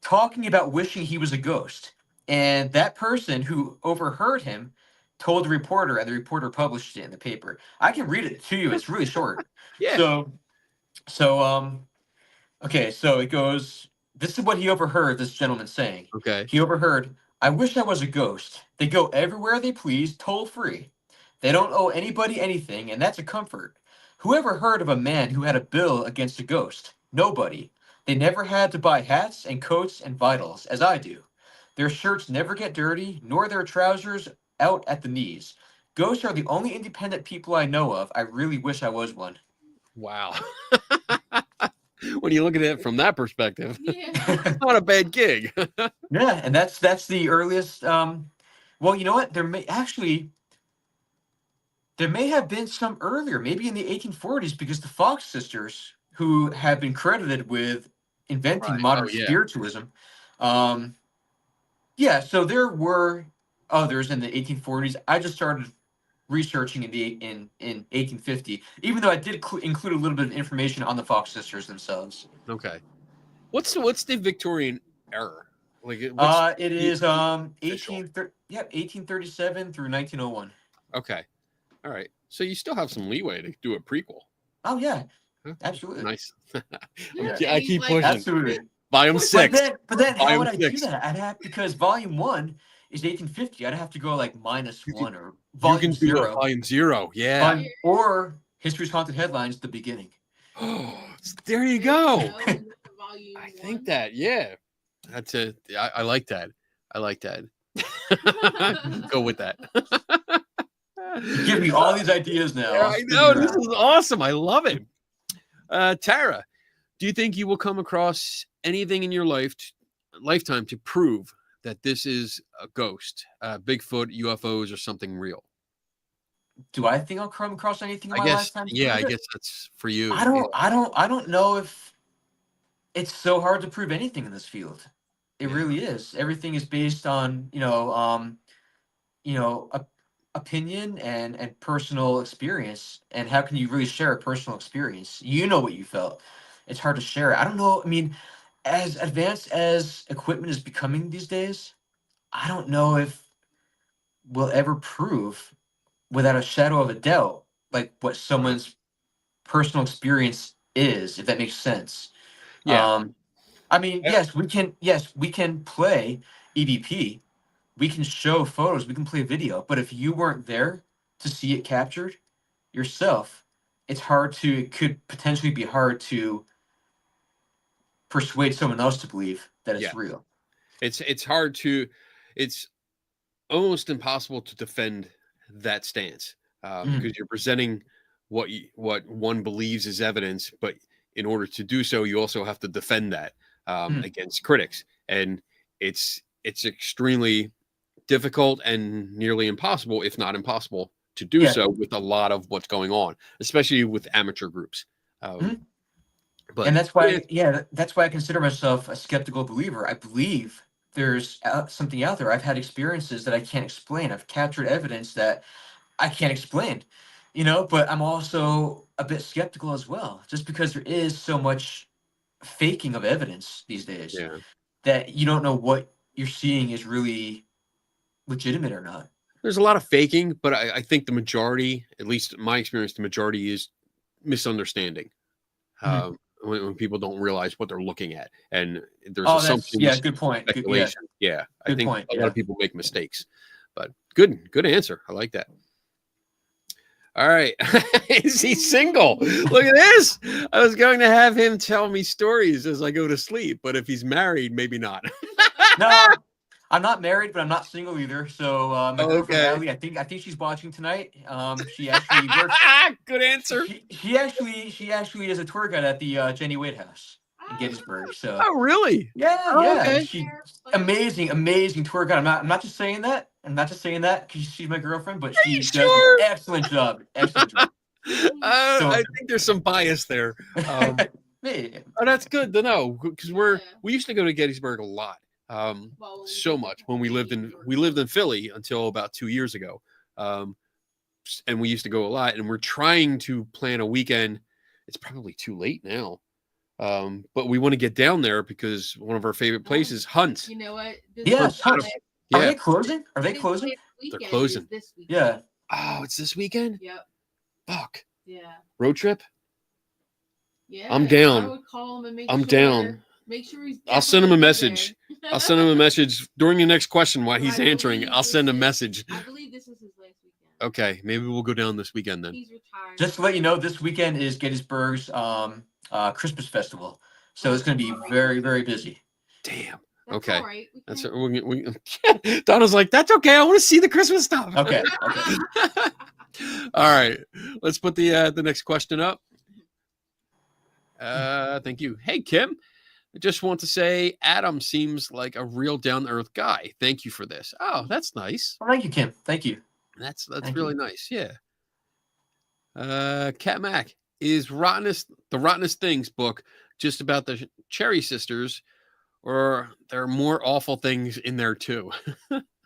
talking about wishing he was a ghost. And that person who overheard him told the reporter, and the reporter published it in the paper. I can read it to you. It's really short. Yeah. So okay, so it goes, this is what he overheard this gentleman saying. Okay. He overheard, "I wish I was a ghost. They go everywhere they please, toll free. They don't owe anybody anything, and that's a comfort. Who ever heard of a man who had a bill against a ghost? Nobody. They never had to buy hats and coats and vitals, as I do. Their shirts never get dirty, nor their trousers out at the knees. Ghosts are the only independent people I know of. I really wish I was one." Wow. When you look at it from that perspective, Yeah. not a bad gig. Yeah, and that's the earliest. Well, you know what? There may have been some earlier, maybe in the 1840s, because the Fox sisters, who have been credited with inventing Right. modern Oh, yeah. spiritualism, yeah. So there were others in the 1840s. I just started researching in 1850, even though I did include a little bit of information on the Fox sisters themselves. Okay. What's the Victorian era? Like what's It the is official? 1837 through 1901. Okay. All right. So you still have some leeway to do a prequel. Oh yeah, Huh? Absolutely. Nice. Yeah, I keep pushing. Absolutely. Volume 6. But then how Volume would I do 6. that? I'd have, because volume 1 is 1850. I'd have to go like You -1 or You volume can do 0. Volume 0. Yeah. Or History's Haunted Headlines, the beginning. There you go. Volume I think one. that, yeah. That's it. I like that. I like that. Go with that. You give me all these ideas now. Yeah, I'll I spin know. it This around. is awesome. I love it. Tara, do you think you will come across anything in your lifetime to prove that this is a ghost, Bigfoot, UFOs, or something real? Do I think I'll come across anything in I my guess, lifetime? to yeah, prove I it? guess that's for you. I don't know if it's so hard to prove anything in this field. It Yeah. really is. Everything is based on, opinion and personal experience. And how can you really share a personal experience? You know what you felt. It's hard to share it. I don't know. I mean, as advanced as equipment is becoming these days, I don't know if we'll ever prove without a shadow of a doubt like what someone's personal experience is, if that makes sense. Yeah. I mean, Yeah. yes, we can play EVP, we can show photos, we can play video, but if you weren't there to see it captured yourself, it could potentially be hard to persuade someone else to believe that Yeah. it's real. It's hard to, it's almost impossible to defend that stance because you're presenting what one believes is evidence, but in order to do so, you also have to defend that against critics, and it's extremely difficult and nearly impossible, if not impossible, to do Yeah. so with a lot of what's going on, especially with amateur groups. But And that's why, that's why I consider myself a skeptical believer. I believe there's something out there. I've had experiences that I can't explain. I've captured evidence that I can't explain, but I'm also a bit skeptical as well, just because there is so much faking of evidence these days yeah, that you don't know what you're seeing is really legitimate or not. there's a lot of faking, but I think the majority, at least in my experience, the majority is misunderstanding. When people don't realize what they're looking at, and there's assumptions, good point. speculation. I Good think point, a lot of people make mistakes, but good answer. I like that. All right. Is he single? Look at this. I was going to have him tell me stories as I go to sleep, but if he's married, maybe not. No, I'm not married, but I'm not single either. So my girlfriend Okay. Allie, I think she's watching tonight. She actually works. Good answer. She actually is a tour guide at the Jenny Wade House in Gettysburg. So Oh, really? yeah. okay. She amazing tour guide. I'm not just saying that. I'm not just saying that because she's my girlfriend, but she does sure? an excellent job. Excellent job. I think there's some bias there. Hey, Oh, that's good to know because we used to go to Gettysburg a lot So much when we lived in Philly until about 2 years ago. And we used to go a lot, and we're trying to plan a weekend. It's probably too late now. But we want to get down there because one of our favorite places, Hunt. You know what? Yes, Hunt. Yeah. Are they closing? Are they closing? They're closing. This weekend. Yeah. Oh, it's this weekend? Yep. Fuck. Yeah. Road trip? Yeah. I'm down. I would call him and make I'm sure, down. Make sure he's. I'll send him a definitely message. there. I'll send him a message during the next question while he's I answering. believe I'll send a this is- message. I believe this is his last weekend. Okay, maybe we'll go down this weekend then. He's retired. Just to let you know, this weekend is Gettysburg's Christmas festival, so it's going to be very, very busy. Damn. That's Okay. all right. That's Donna's like, that's okay. I want to see the Christmas stuff. Okay. All right. Let's put the next question up. Thank you. Hey, Kim. I just want to say Adam seems like a real down-to-earth guy. Thank you for this. Oh, that's nice. Well, thank you, Kim. Thank you. That's Thank really nice. Yeah. Cat Mac, is the Rottenest Things book just about the Cherry sisters, or there are more awful things in there too?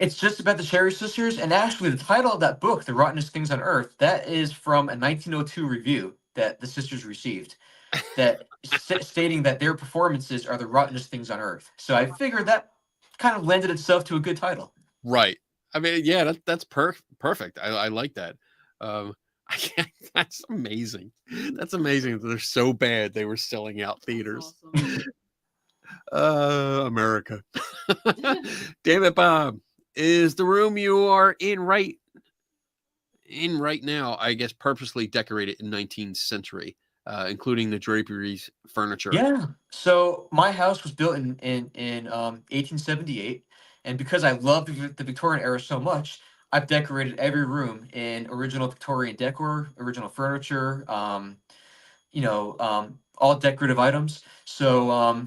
It's just about the Cherry sisters, and actually the title of that book, The Rottenest Things on Earth, that is from a 1902 review that the sisters received, that stating that their performances are the rottenest things on Earth. So I figured that kind of lended itself to a good title. Right. I mean, yeah, that's perfect. I like that. That's amazing. That's amazing that they're so bad they were selling out theaters. Awesome. America. Damn it, Bob. Is the room you are in right now, I guess, purposely decorated in 19th century, including the draperies, furniture? Yeah. So my house was built in 1878, and because I love the Victorian era so much, I've decorated every room in original Victorian decor, original furniture, all decorative items. So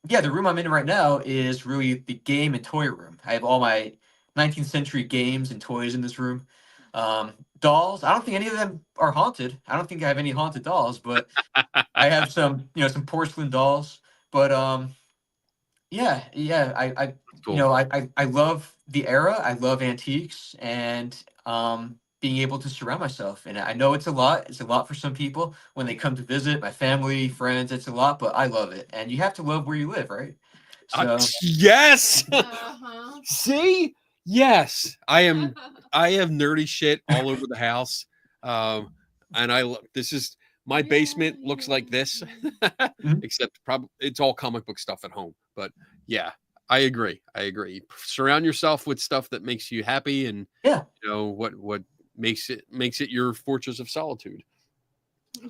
yeah, the room I'm in right now is really the game and toy room. I have all my 19th century games and toys in this room. Dolls. I don't think any of them are haunted. I don't think I have any haunted dolls, but I have some porcelain dolls. But yeah. I Cool. I love the era. I love antiques and being able to surround myself. And I know it's a lot. It's a lot for some people when they come to visit, my family, friends. It's a lot, but I love it. And you have to love where you live, right? So Yes. Uh-huh. See? Yes. I have nerdy shit all over the house. And this is my basement looks like this, except probably it's all comic book stuff at home. But yeah, I agree. Surround yourself with stuff that makes you happy, and what makes it your fortress of solitude.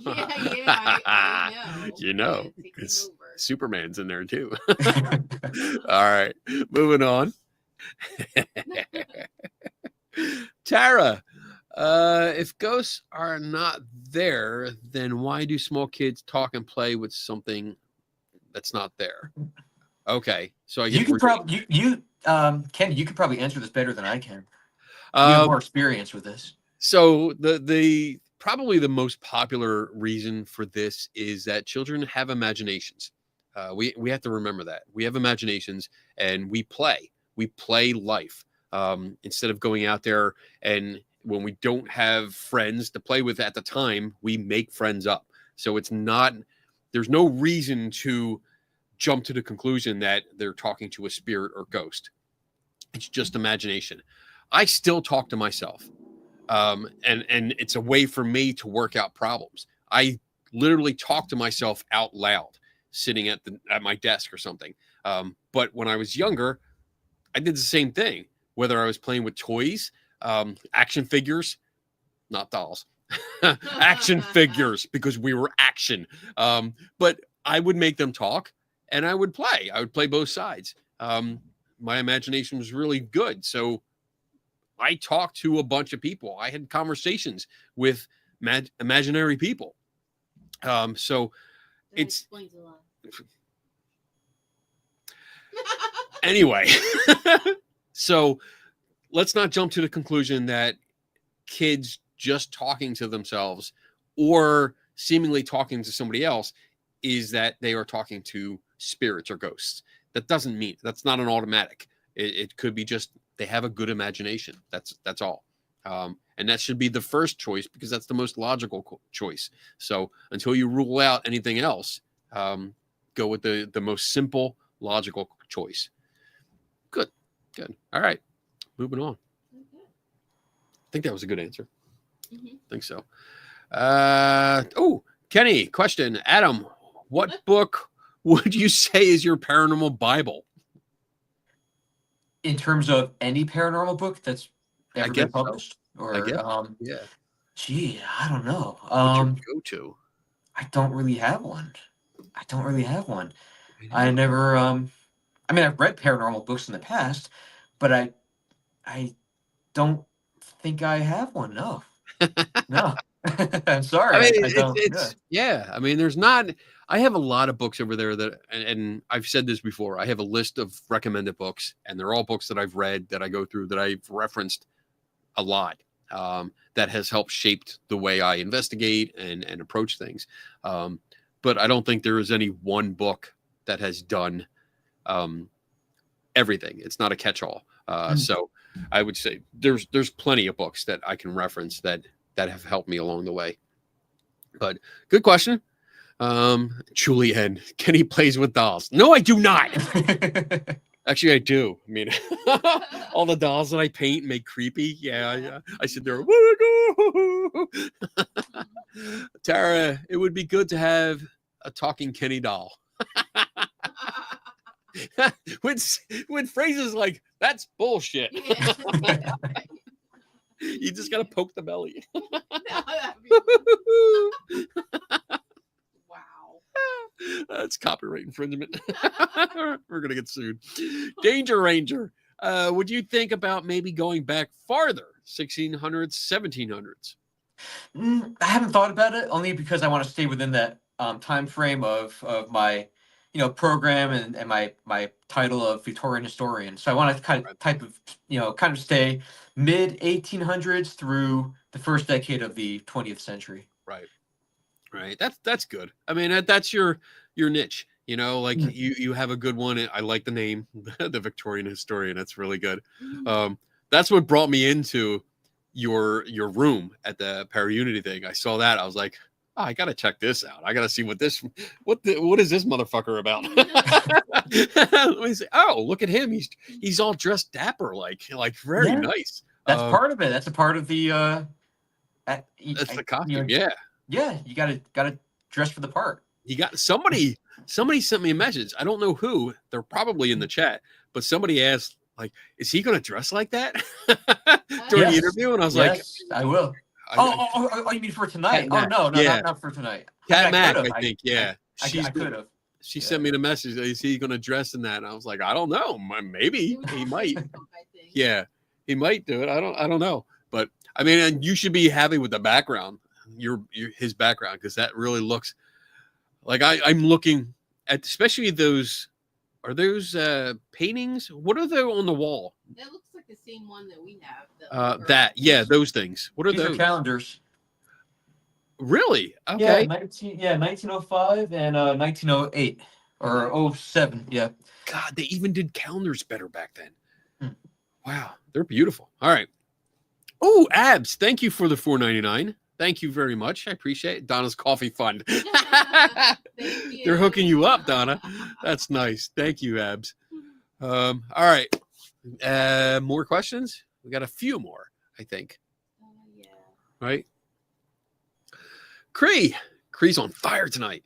I know. Because Superman's in there too. All right, moving on. Tara, if ghosts are not there, then why do small kids talk and play with something that's not there? Okay, so I guess you could probably Ken, you could probably answer this better than I can. You have more experience with this. So the probably the most popular reason for this is that children have imaginations. We have to remember that we have imaginations, and we play life. Instead of going out there, and when we don't have friends to play with at the time, we make friends up. So there's no reason to jump to the conclusion that they're talking to a spirit or ghost. It's just imagination. I still talk to myself. And it's a way for me to work out problems. I literally talk to myself out loud, sitting at my desk or something. But when I was younger, I did the same thing. Whether I was playing with toys, action figures, not dolls, action figures, because we were action. But I would make them talk, and I would play. I would play both sides. My imagination was really good, so I talked to a bunch of people. I had conversations with imaginary people. So That explains a lot. Anyway, so let's not jump to the conclusion that kids just talking to themselves or seemingly talking to somebody else is that they are talking to spirits or ghosts. That doesn't mean that's not an automatic. It could be just they have a good imagination. That's all. And that should be the first choice because that's the most logical choice. So until you rule out anything else, go with the most simple, logical choice. Good. All right. Moving on. Okay. I think that was a good answer. Mhm. I think so. Kenny, question. Adam, what book would you say is your paranormal Bible? In terms of any paranormal book that's ever been guess so. published, or I guess. Yeah. gee, I don't know. What's your go-to? I don't really have one. I never. I mean, I've read paranormal books in the past, but I don't think I have one. No, no. I'm sorry. I mean, I don't. yeah. I mean, there's not. I have a lot of books over there that, and I've said this before. I have a list of recommended books, and they're all books that I've read, that I go through, that I've referenced a lot. That has helped shaped the way I investigate and approach things. But I don't think there is any one book that has done everything. It's not a catch-all. So I would say there's plenty of books that I can reference that have helped me along the way. But good question. Julianne, Kenny plays with dolls. No, I do not. Actually, I do. I mean, all the dolls that I paint and make creepy. Yeah. I sit there. Tara, it would be good to have a talking Kenny doll. with phrases like, that's bullshit. Yeah. You just got to poke the belly. Wow. That's copyright infringement. We're going to get sued. Danger Ranger. Would you think about maybe going back farther? 1600s, 1700s? I haven't thought about it, only because I want to stay within that time frame of my program and my title of Victorian historian. So I want to kind of stay mid 1800s through the first decade of the 20th century. Right. That's good. I mean, that's your niche. You have a good one. I like the name, the Victorian historian. That's really good. That's what brought me into your room at the Paraunity thing. I saw that. I was like, oh, I gotta check this out. I gotta see what is this motherfucker about? Let me say, oh, look at him. He's all dressed dapper, like very nice. That's part of it. That's a part of the that's the costume. Yeah, you gotta dress for the part. He got somebody sent me a message. I don't know who. They're probably in the chat, but somebody asked, like, is he gonna dress like that during the interview? And I was like, I will. Oh, you mean for tonight? Cat Oh, no, yeah. not for tonight. Cat Mac, I think. Yeah, I could have. She sent me the message. Is he going to dress in that? And I was like, I don't know. Maybe he might. Yeah, he might do it. I don't know. But I mean, and you should be happy with the background, his background, because that really looks like I'm looking at, especially those. Are those paintings? What are they on the wall? That looks like the same one that we have. Those things. What are These those? are calendars. Really? Okay. Yeah, 1905 and 1908 or 07. Yeah. God, they even did calendars better back then. Wow, they're beautiful. All right. Oh, Abs, thank you for the $4.99. Thank you very much. I appreciate it. Donna's Coffee Fund. They're hooking you up, Donna. That's nice. Thank you, Abs. All right. More questions? We got a few more, I think. Yeah. Right? Cree's on fire tonight.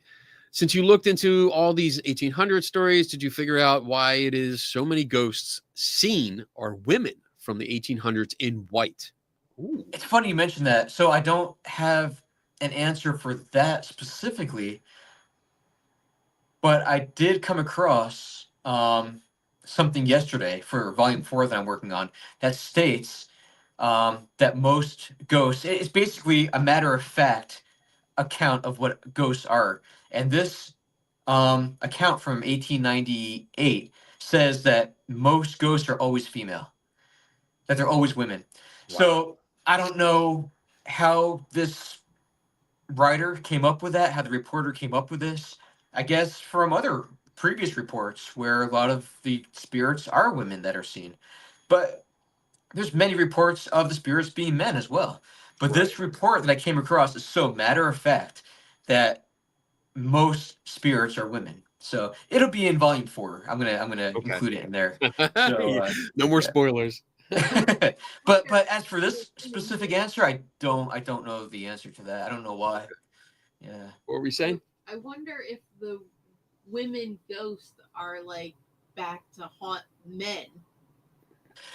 Since you looked into all these 1800 stories, did you figure out why it is so many ghosts seen are women from the 1800s in white? Ooh. It's funny you mentioned that. So I don't have an answer for that specifically, but I did come across something yesterday for Volume 4 that I'm working on that states that most ghosts, it's basically a matter of fact account of what ghosts are. And this account from 1898 says that most ghosts are always female, that they're always women. Wow. So I don't know how this writer came up with that, how the reporter came up with this. I guess from other previous reports where a lot of the spirits are women that are seen, but there's many reports of the spirits being men as well. But this report that I came across is so matter of fact that most spirits are women. So it'll be in volume 4. I'm gonna Okay. include it in there. So No more yeah. spoilers. but as for this specific answer, I don't know the answer to that. I don't know why. Yeah. What were we saying? I wonder if the women ghosts are like back to haunt men.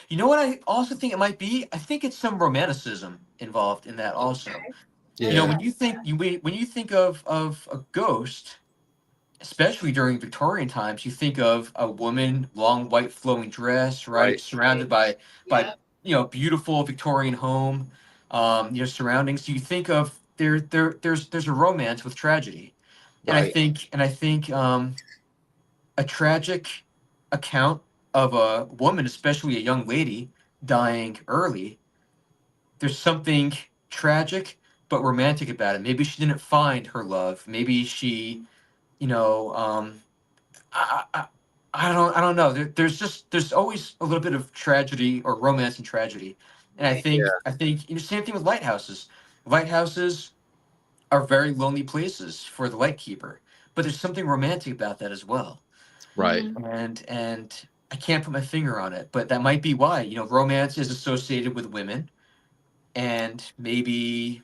You know what I also think it might be? I think it's some romanticism involved in that also. Okay. You know, Yeah. when you think of a ghost, especially during Victorian times, you think of a woman, long white flowing dress, right, Right. surrounded by Yep. beautiful Victorian home, surroundings. So you think of there's a romance with tragedy, and Right. I think a tragic account of a woman, especially a young lady, dying early. There's something tragic but romantic about it. Maybe she didn't find her love. Maybe she, you know, I, I, I don't know. There's always a little bit of tragedy or romance and tragedy, and Right. I think same thing with lighthouses. Lighthouses are very lonely places for the lightkeeper, but there's something romantic about that as well. Right. And I can't put my finger on it, but that might be why romance is associated with women, and maybe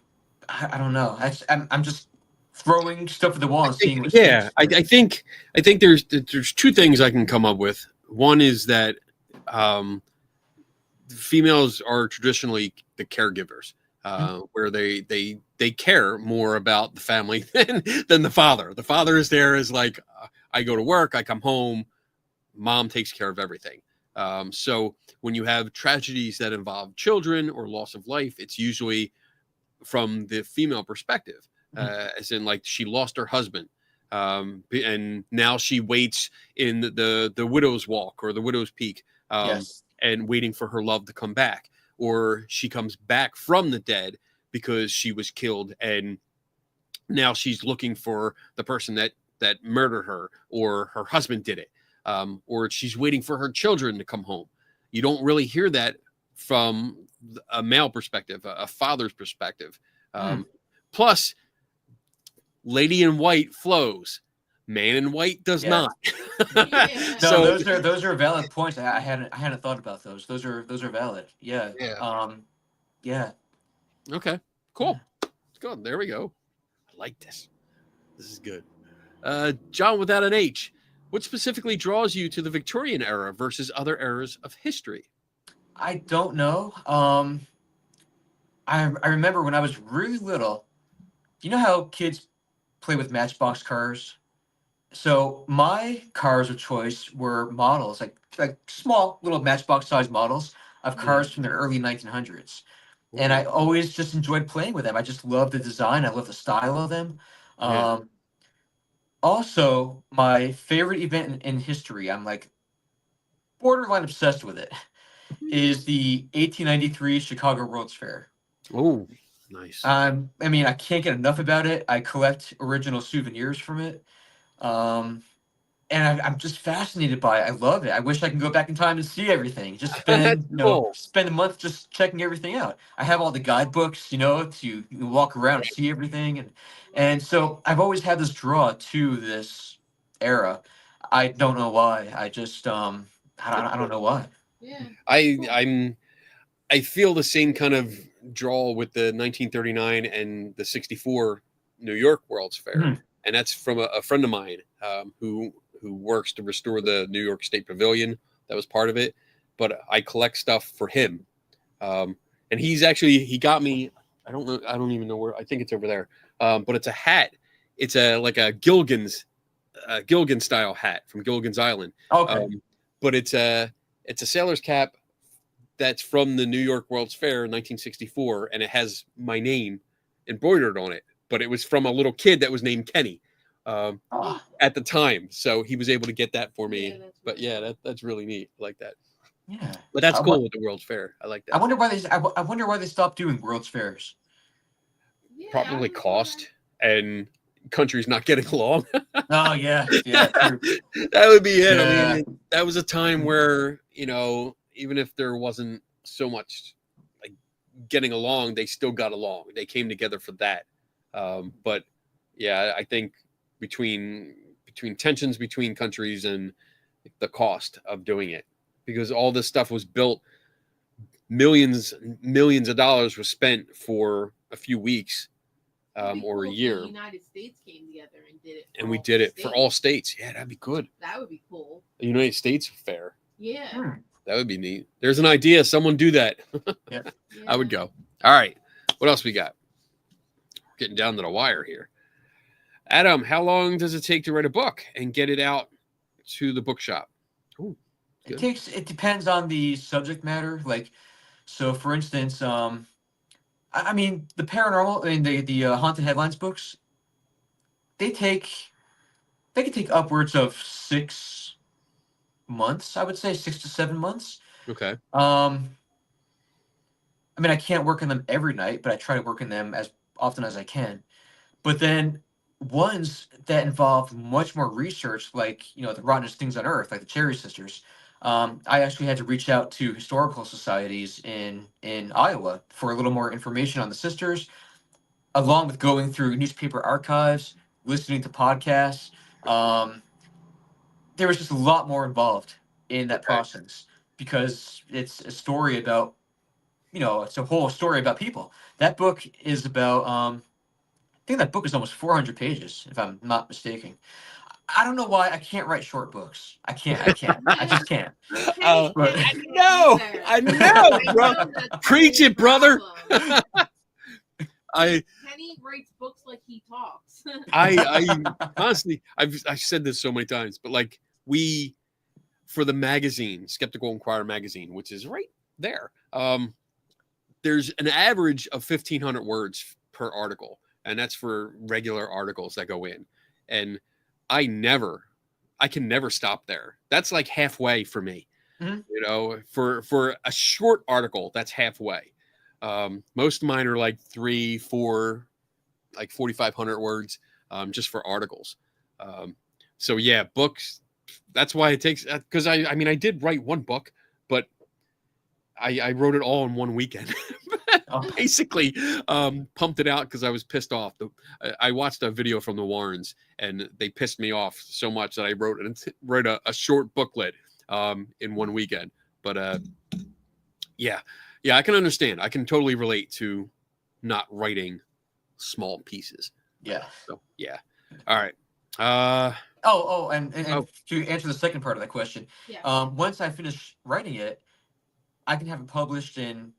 I don't know. I'm just throwing stuff at the wall and seeing what Yeah, sticks. I think there's two things I can come up with. One is that females are traditionally the caregivers, where they care more about the family than the father. The father is there as like, I go to work, I come home, mom takes care of everything. So when you have tragedies that involve children or loss of life, it's usually from the female perspective, as in like she lost her husband, and now she waits in the widow's walk or the widow's peak, Yes. and waiting for her love to come back, or she comes back from the dead because she was killed, and now she's looking for the person that murdered her, or her husband did it, or she's waiting for her children to come home. You don't really hear that from a male perspective, a father's perspective. Plus, lady in white flows, man in white does Yeah. not. Yeah. No, So those are valid points. I hadn't thought about those. Those are valid. Yeah. yeah. Yeah. Okay, cool. Let's go. There we go. I like this. This is good. John without an H. What specifically draws you to the Victorian era versus other eras of history? I don't know. I remember when I was really little. You know how kids play with Matchbox cars? So my cars of choice were models, like small little Matchbox sized models of cars from the early 1900s. And I always just enjoyed playing with them. I just love the design. I love the style of them. Yeah. Also, my favorite event in history, I'm like borderline obsessed with it, is the 1893 Chicago World's Fair. Oh, nice. I mean, I can't get enough about it. I collect original souvenirs from it. And I'm just fascinated by it. I love it. I wish I could go back in time and see everything. Just That's spend, cool. spend a month just checking everything out. I have all the guidebooks, to walk around and see everything, and so I've always had this draw to this era. I don't know why. I just I don't know why. Yeah. I feel the same kind of draw with the 1939 and the 64 New York World's Fair, Mhm. and that's from a friend of mine, who works to restore the New York State Pavilion that was part of it. But I collect stuff for him, and he got me. I don't even know where. I think it's over there. But it's a hat. It's like a Gilligan style hat from Gilligan's Island. Okay. But it's a sailor's cap that's from the New York World's Fair in 1964, and it has my name embroidered on it. But it was from a little kid that was named Kenny at the time, so he was able to get that for me. Yeah, that's But really yeah, that's really neat. I like that. Yeah. But that's I cool wa- with the World's Fair. I like I that. wonder why I wonder why they stopped doing World's Fairs. Yeah, I Probably was cost, and countries not getting along. Oh yeah, yeah. True. That would be it. Yeah. I mean, that was a time where, even if there wasn't so much like getting along, they still got along. They came together for that. But yeah, I think between tensions between countries and the cost of doing it, because all this stuff was built, millions of dollars was spent for a few weeks. It'd be Or a cool if year. The United States came together and did it. And we did it for all states. Yeah, that'd be good. That would be cool. The United States Fair. Yeah. That would be neat. There's an idea. Someone do that. Yeah. I would go. All right. What else we got? We're getting down to the wire here. Adam, how long does it take to write a book and get it out to the bookshop? Ooh, good. It depends on the subject matter. Like, so for instance, I mean, the paranormal, the haunted headlines books, they could take upwards of 6 months. I would say 6 to 7 months. Okay. I mean, I can't work on them every night, but I try to work on them as often as I can. But then ones that involve much more research, like the rottenest things on earth, like the Cherry Sisters. I actually had to reach out to historical societies in Iowa for a little more information on the sisters, along with going through newspaper archives, listening to podcasts. There was just a lot more involved in that process because it's a story about, it's a whole story about people. That book is about, I think that book is almost 400 pages, if I'm not mistaken. I don't know why I can't write short books. I can't. I just can't. I know, bro. Preach it, brother. Kenny writes books like he talks. I honestly, I've said this so many times, but like for the magazine, Skeptical Inquirer magazine, which is right there, there's an average of 1,500 words per article, and that's for regular articles that go in. And I can never stop there. That's like halfway for me. Mm-hmm. For a short article, that's halfway. Most of mine are like 3, 4, like 4,500 words, just for articles. So yeah, books. That's why it takes, because I mean, I did write one book, but I wrote it all in one weekend. Basically, pumped it out because I was pissed off. I watched a video from the Warrens, and they pissed me off so much that I wrote a short booklet in one weekend. But yeah, I can understand. I can totally relate to not writing small pieces. Yeah. So yeah. All right. And to answer the second part of that question, once I finish writing it, I can have it published in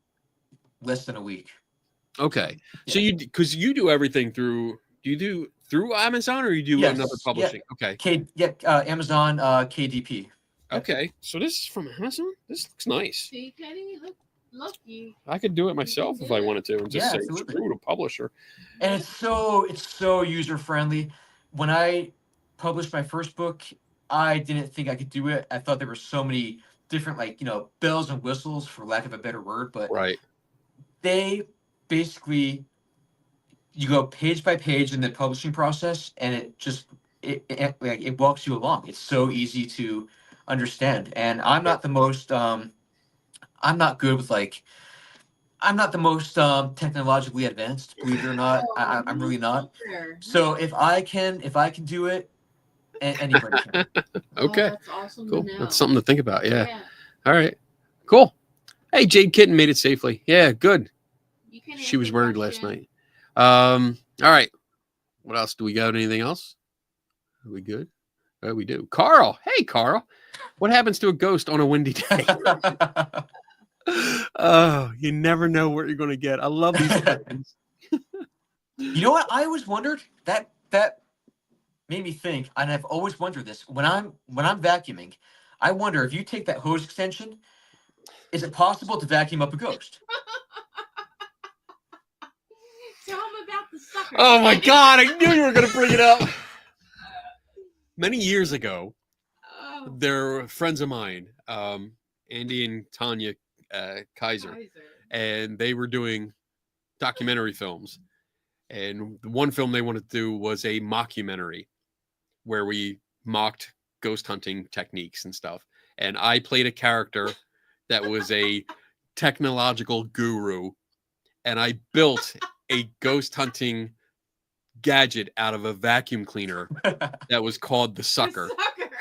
less than a week. Okay. Yeah. So because you do everything through Amazon, or you do another publishing? Yeah. Okay. Amazon KDP. Okay. So this is from Amazon? This looks nice. See, Kenny, look, lucky. I could do it myself if I wanted to and just say absolutely. Screw to publisher. And it's so user friendly. When I published my first book, I didn't think I could do it. I thought there were so many different, bells and whistles, for lack of a better word, but right. They basically, you go page by page in the publishing process, and it walks you along. It's so easy to understand. And I'm not the most I'm not good with I'm not the most technologically advanced, believe it or not. I'm really not. So if I can do it, anybody can. Okay. That's awesome. Cool. That's something to think about. Yeah. All right. Cool. Hey, Jade Kitten made it safely. Yeah, good. She was worried last night. All right. What else? Do we got? Anything else? Are we good? Oh, we do. Carl. Hey, Carl. What happens to a ghost on a windy day? Oh, you never know what you're going to get. I love these questions. You know what? I always wondered that made me think, and I've always wondered this. When I'm vacuuming, I wonder if you take that hose extension, is it possible to vacuum up a ghost? Tell him about the sucker. Oh my God, I knew you were going to bring it up. Many years ago, there were friends of mine, Andy and Tanya Kaiser, and they were doing documentary films. And the one film they wanted to do was a mockumentary where we mocked ghost hunting techniques and stuff. And I played a character that was a technological guru, and I built a ghost hunting gadget out of a vacuum cleaner that was called the Sucker.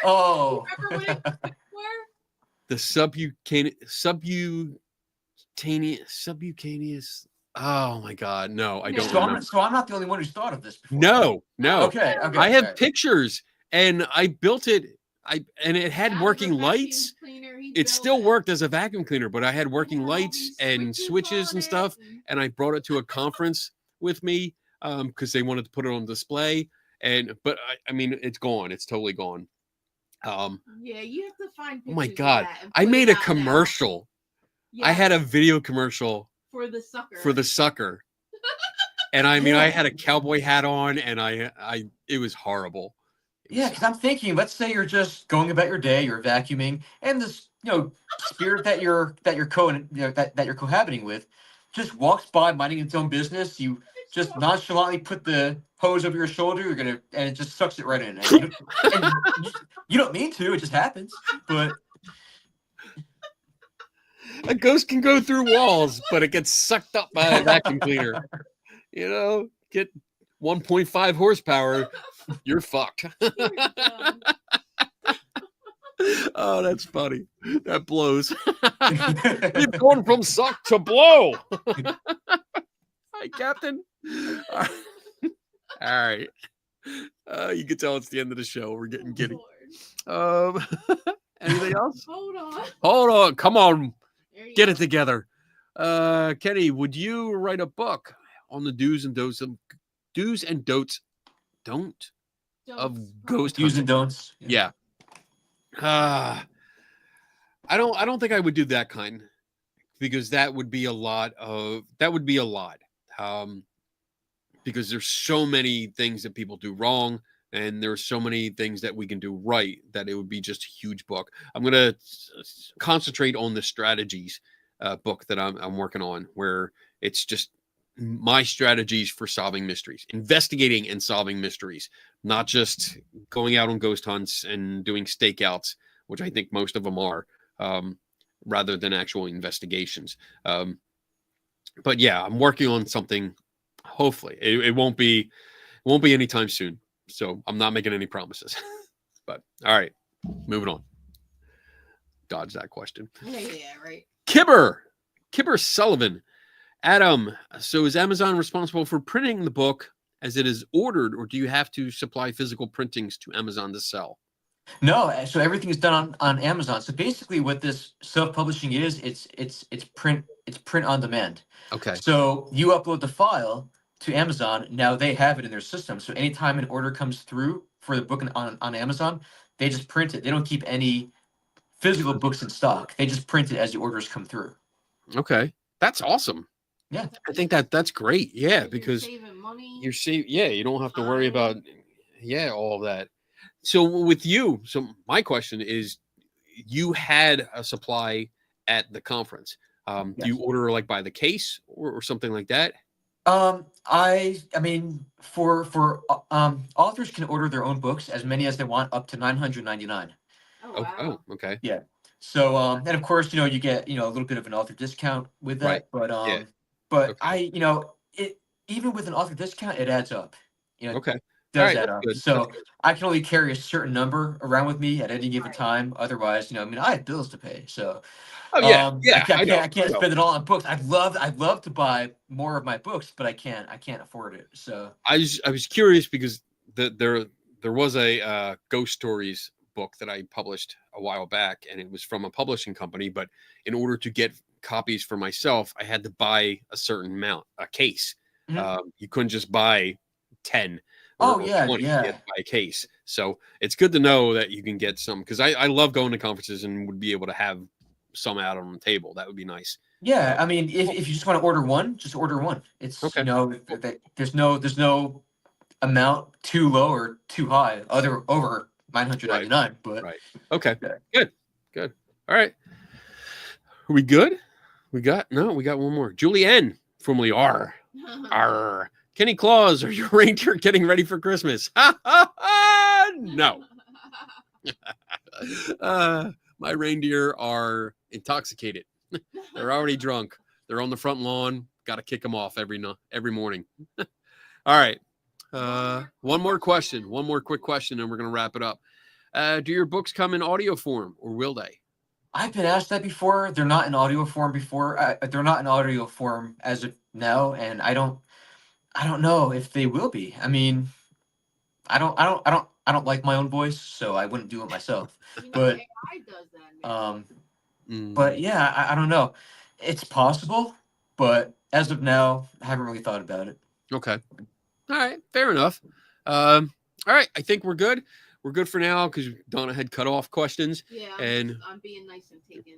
Oh. Remember what it were? The subcutaneous. Oh my God, no, I don't remember. So I'm not the only one who's thought of this before. No. Okay. I have pictures, and I built it. And it had Out of working a vacuum lights. cleaner, he It built still it. worked as a vacuum cleaner, but I had working Had all lights these and switches on and it stuff. And I brought it to a conference with me because they wanted to put it on display. But I mean, it's gone. It's totally gone. Yeah, you have to find. Oh my pictures of God, that and I put made it a out commercial. now. I had a Yes, video commercial for the Sucker. for the Sucker, and I mean, I had a cowboy hat on, and it was horrible. Yeah, because I'm thinking, let's say you're just going about your day, you're vacuuming, and this, spirit that you're cohabiting with, just walks by minding its own business. You just nonchalantly put the hose over your shoulder. And it just sucks it right in. And you don't mean to. It just happens. But A ghost can go through walls, but it gets sucked up by a vacuum cleaner. Get 1.5 horsepower, you're fucked. You're dumb. Oh, that's funny. That blows. We've gone from suck to blow. Hi, Captain. All right. You can tell it's the end of the show. We're getting giddy. Lord. Anything else? Hold on. Come on. There you Get go. it together. Kenny, would you write a book on the do's and don'ts of ghost do's hunting? and don'ts. Yeah. I don't think I would do that kind, because that would be a lot. Because there's so many things that people do wrong, and there's so many things that we can do right, that it would be just a huge book. I'm going to concentrate on the strategies book that I'm working on, where it's just my strategies for solving mysteries, investigating and solving mysteries, not just going out on ghost hunts and doing stakeouts, which I think most of them are, rather than actual investigations. But yeah, I'm working on something. Hopefully it won't be anytime soon. So I'm not making any promises, but all right, moving on. Dodge that question. Yeah, right. Kibber Sullivan. Adam, so is Amazon responsible for printing the book as it is ordered, or do you have to supply physical printings to Amazon to sell? No, so everything is done on Amazon. So basically, what this self-publishing is, it's print on demand. Okay. So you upload the file to Amazon. Now they have it in their system. So anytime an order comes through for the book on Amazon, they just print it. They don't keep any physical books in stock. They just print it as the orders come through. Okay, that's awesome. Yeah, I think that's great. Yeah, You're because saving money. you don't have to worry about all of that. So with you, my question is, you had a supply at the conference. Do you order like by the case or something like that? I mean, for authors can order their own books, as many as they want, up to $999. Oh, wow. Okay. Yeah. So and of course, you get a little bit of an author discount with that, Right. but Okay. it even with an author discount, it adds up. Okay. Does All right, add that's up. good. So That's good. I can only carry a certain number around with me at any given Right. time. Otherwise, I have bills to pay. So Oh yeah, I can't spend it all on books. I'd love to buy more of my books, but I can't afford it. So I was curious because there was a ghost stories book that I published a while back, and it was from a publishing company. But in order to get copies for myself, I had to buy a certain amount, a case. Mhm. You couldn't just buy 10. Oh, Or yeah, 20. You yeah. had to buy a case. So it's good to know that you can get some, because I love going to conferences and would be able to have some out on the table. That would be nice. Yeah, I mean, if you just want to order one, just order one. It's Okay. there's no amount too low or too high over $999. But Right. Okay. Yeah. Good. All right. Are we good? We got one more. Julie N, formerly R. Kenny Claus, are your reindeer getting ready for Christmas? No. My reindeer are intoxicated. They're already drunk. They're on the front lawn. Got to kick them off every morning. All right. One more question. One more quick question, and we're going to wrap it up. Do your books come in audio form, or will they? I've been asked that before. They're not in audio form before. They're not in audio form as of now, and I don't know if they will be. I mean, I don't like my own voice, so I wouldn't do it myself. But AI does that. but yeah, I don't know. It's possible, but as of now, I haven't really thought about it. Okay. All right. Fair enough. All right. I think we're good. We're good for now because Donna had cut off questions. Yeah, and I'm being nice and taking.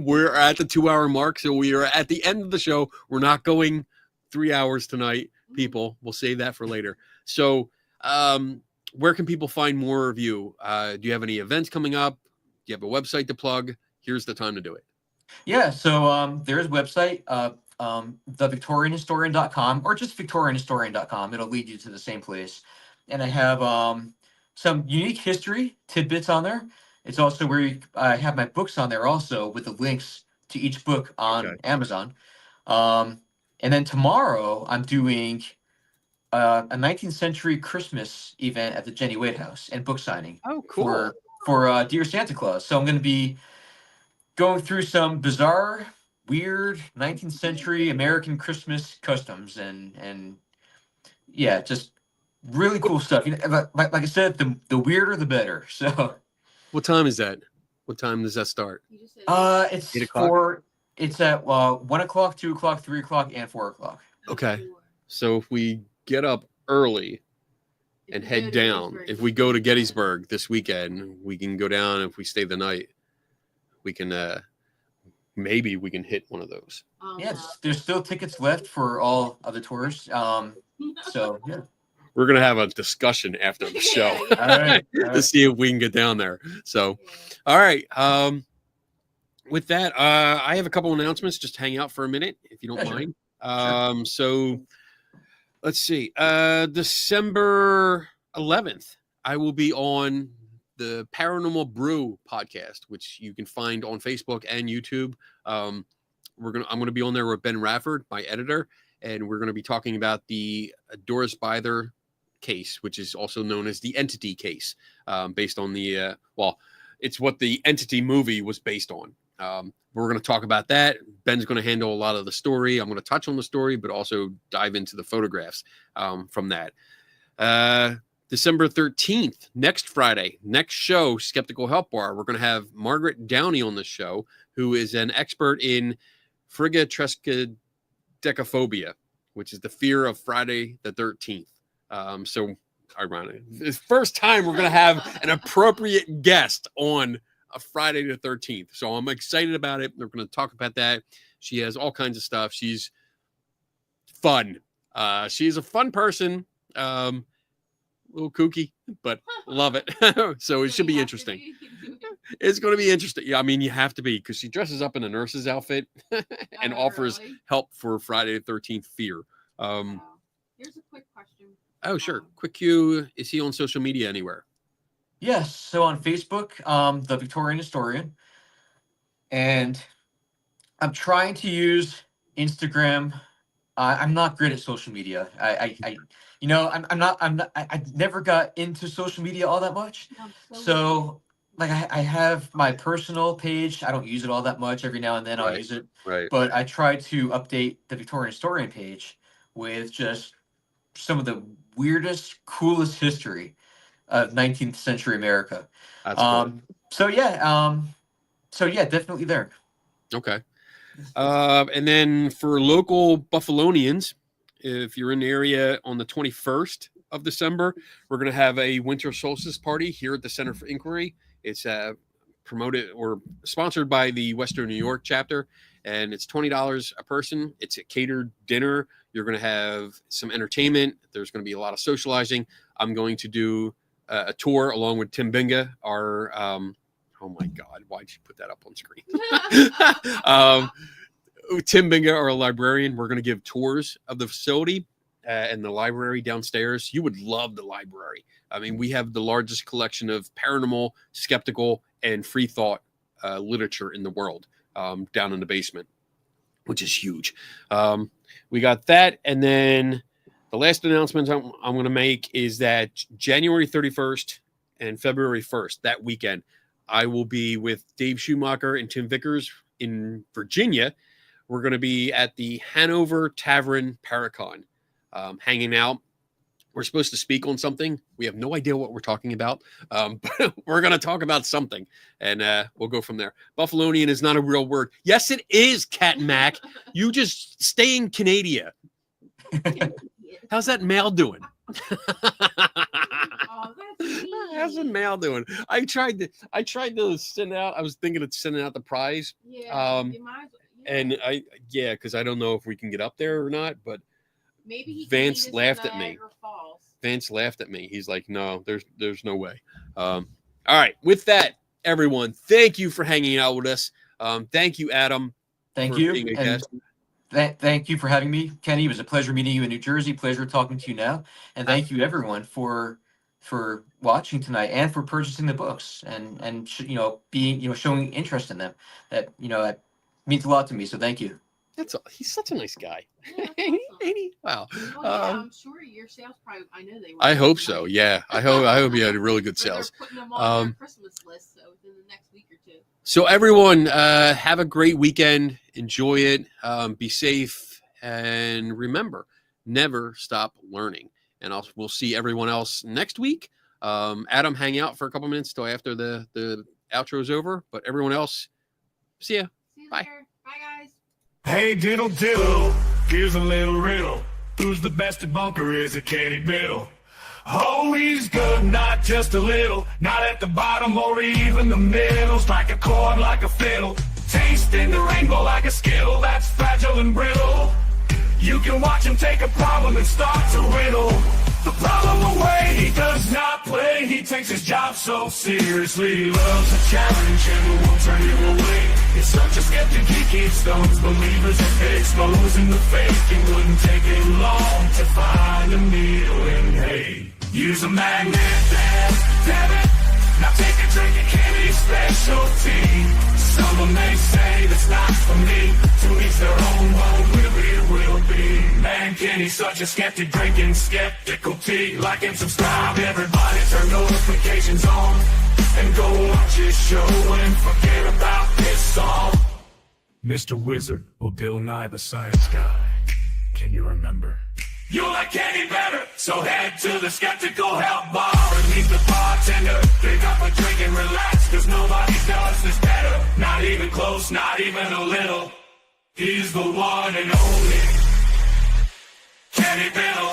We're at the 2-hour mark, so we are at the end of the show. We're not going 3 hours tonight, people. We'll save that for later. So, where can people find more of you? Do you have any events coming up? Do you have a website to plug? Here's the time to do it. Yeah, so there's a website, thevictorianhistorian.com, or just victorianhistorian.com. It'll lead you to the same place. And I have some unique history tidbits on there. It's also where I have my books on there also, with the links to each book on Amazon. And then tomorrow I'm doing a 19th century Christmas event at the Jenny Wade House and book signing. Oh, cool. For Dear Santa Claus. So I'm going to be going through some bizarre, weird 19th century American Christmas customs and yeah, just really cool stuff. You know, like I said, the weirder the better. So what time is that? What time does that start? It's 8 o'clock? It's at 1 o'clock, 2 o'clock, 3 o'clock, and 4 o'clock. Okay. So if we get up early and head down, if we go to Gettysburg this weekend, we can go down. If we stay the night, we can maybe we can hit one of those. Yes, there's still tickets left for all of the tours. So yeah. We're gonna have a discussion after the show All right. to see if we can get down there. So, all right. With that, I have a couple announcements. Just hang out for a minute if you don't mind. Sure. So let's see. December 11th, I will be on the Paranormal Brew podcast, which you can find on Facebook and YouTube. I'm gonna be on there with Ben Rafford, my editor, and we're gonna be talking about the Doris Byther case, which is also known as the Entity case, based on the it's what the Entity movie was based on. We're going to talk about that. Ben's going to handle a lot of the story. I'm going to touch on the story, but also dive into the photographs from that. December 13th, next Friday, next show, Skeptical Help Bar. We're going to have Margaret Downey on the show, who is an expert in frigatrescadecaphobia, which is the fear of Friday the 13th. So ironic. It's the first time we're going to have an appropriate guest on a Friday the 13th. So I'm excited about it. We're going to talk about that. She has all kinds of stuff. She's fun. She's a fun person. A little kooky, but love it. So it should be interesting. It's going to be interesting. Yeah, I mean, you have to be, because she dresses up in a nurse's outfit and offers help for Friday the 13th fear. Here's a quick question. Oh, sure. Quick Q. Is he on social media anywhere? Yes. So on Facebook, the Victorian Historian, and I'm trying to use Instagram. I'm not great at social media. I never got into social media all that much. So like I have my personal page. I don't use it all that much. Every now and then I'll use it. Right. But I try to update the Victorian Historian page with just some of the weirdest, coolest history of 19th century America. That's cool. So yeah, definitely there. Okay. And then for local Buffalonians, if you're in the area on the 21st of December, we're going to have a winter solstice party here at the Center for Inquiry. It's promoted or sponsored by the Western New York chapter, and it's $20 a person. It's a catered dinner. You're going to have some entertainment. There's going to be a lot of socializing. I'm going to do a tour along with Tim Binga, our oh my God, why'd you put that up on screen? Tim Binga, our librarian. We're going to give tours of the facility. and the library downstairs. You would love the library. I mean, we have the largest collection of paranormal, skeptical, and free thought literature in the world down in the basement, which is huge. We got that. And then the last announcement I'm going to make is that January 31st and February 1st, that weekend, I will be with Dave Schumacher and Tim Vickers in Virginia. We're going to be at the Hanover Tavern Paracon, hanging out. We're supposed to speak on something. We have no idea what we're talking about, but we're going to talk about something, and we'll go from there. Buffalonian is not a real word. Yes, it is, Cat and Mac. You just stay in Canada. How's that mail doing? Oh, that's mean. How's the mail doing? I tried to send out. I was thinking of sending out the prize. Yeah. You might as well, And because I don't know if we can get up there or not, but maybe he Vance can meet us in laughed at me. Niagara Falls. Vance laughed at me. He's like, no, there's no way. All right. With that, everyone, thank you for hanging out with us. Thank you, Adam. Thank for you. being a And guest. thank you for having me, Kenny. It was a pleasure meeting you in New Jersey. Pleasure talking to you now. And thank you, everyone, for watching tonight and for purchasing the books and being showing interest in them. That that means a lot to me. So thank you. He's such a nice guy. Yeah, that's Ain't awesome. he? Wow. Well, yeah, I'm sure your sales probably. I know they were. I hope so. nice. Yeah. I hope you had really good Or they're sales. putting them on their Christmas list, so within the next week or two. So everyone, have a great weekend. Enjoy it. Be safe, and remember, never stop learning. And we'll see everyone else next week. Adam, hang out for a couple minutes till after the outro's over. But everyone else, see ya. See you Bye. later. Bye, guys. Hey diddle diddle, here's a little riddle. Who's the best debunker? Is it Kenny Biddle? Oh, he's good, not just a little. Not at the bottom or even the middle. Strike a chord like a fiddle. Tasting the rainbow like a skittle. That's fragile and brittle. You can watch him take a problem and start to riddle the problem away. He does not play. He takes his job so seriously. He loves a challenge and won't turn you away. It's such a skeptic, he keeps those believers exposing the fake. It wouldn't take him long to find a needle in hay. Use a magnet, damn it. Now take a drink of Kenny's specialty. Someone may say that's not for me. To each their own, what will be. Man, Kenny's such a skeptic, drinking skeptical tea. Like and subscribe, everybody turn notifications on. And go watch his show and forget about this song. Mr. Wizard or Bill Nye the Science Guy. Can you remember? You like Kenny better, so head to the Skeptical Help Bar and meet the bartender. Pick up a drink and relax, cause nobody does this better. Not even close, not even a little. He's the one and only Kenny Biddle.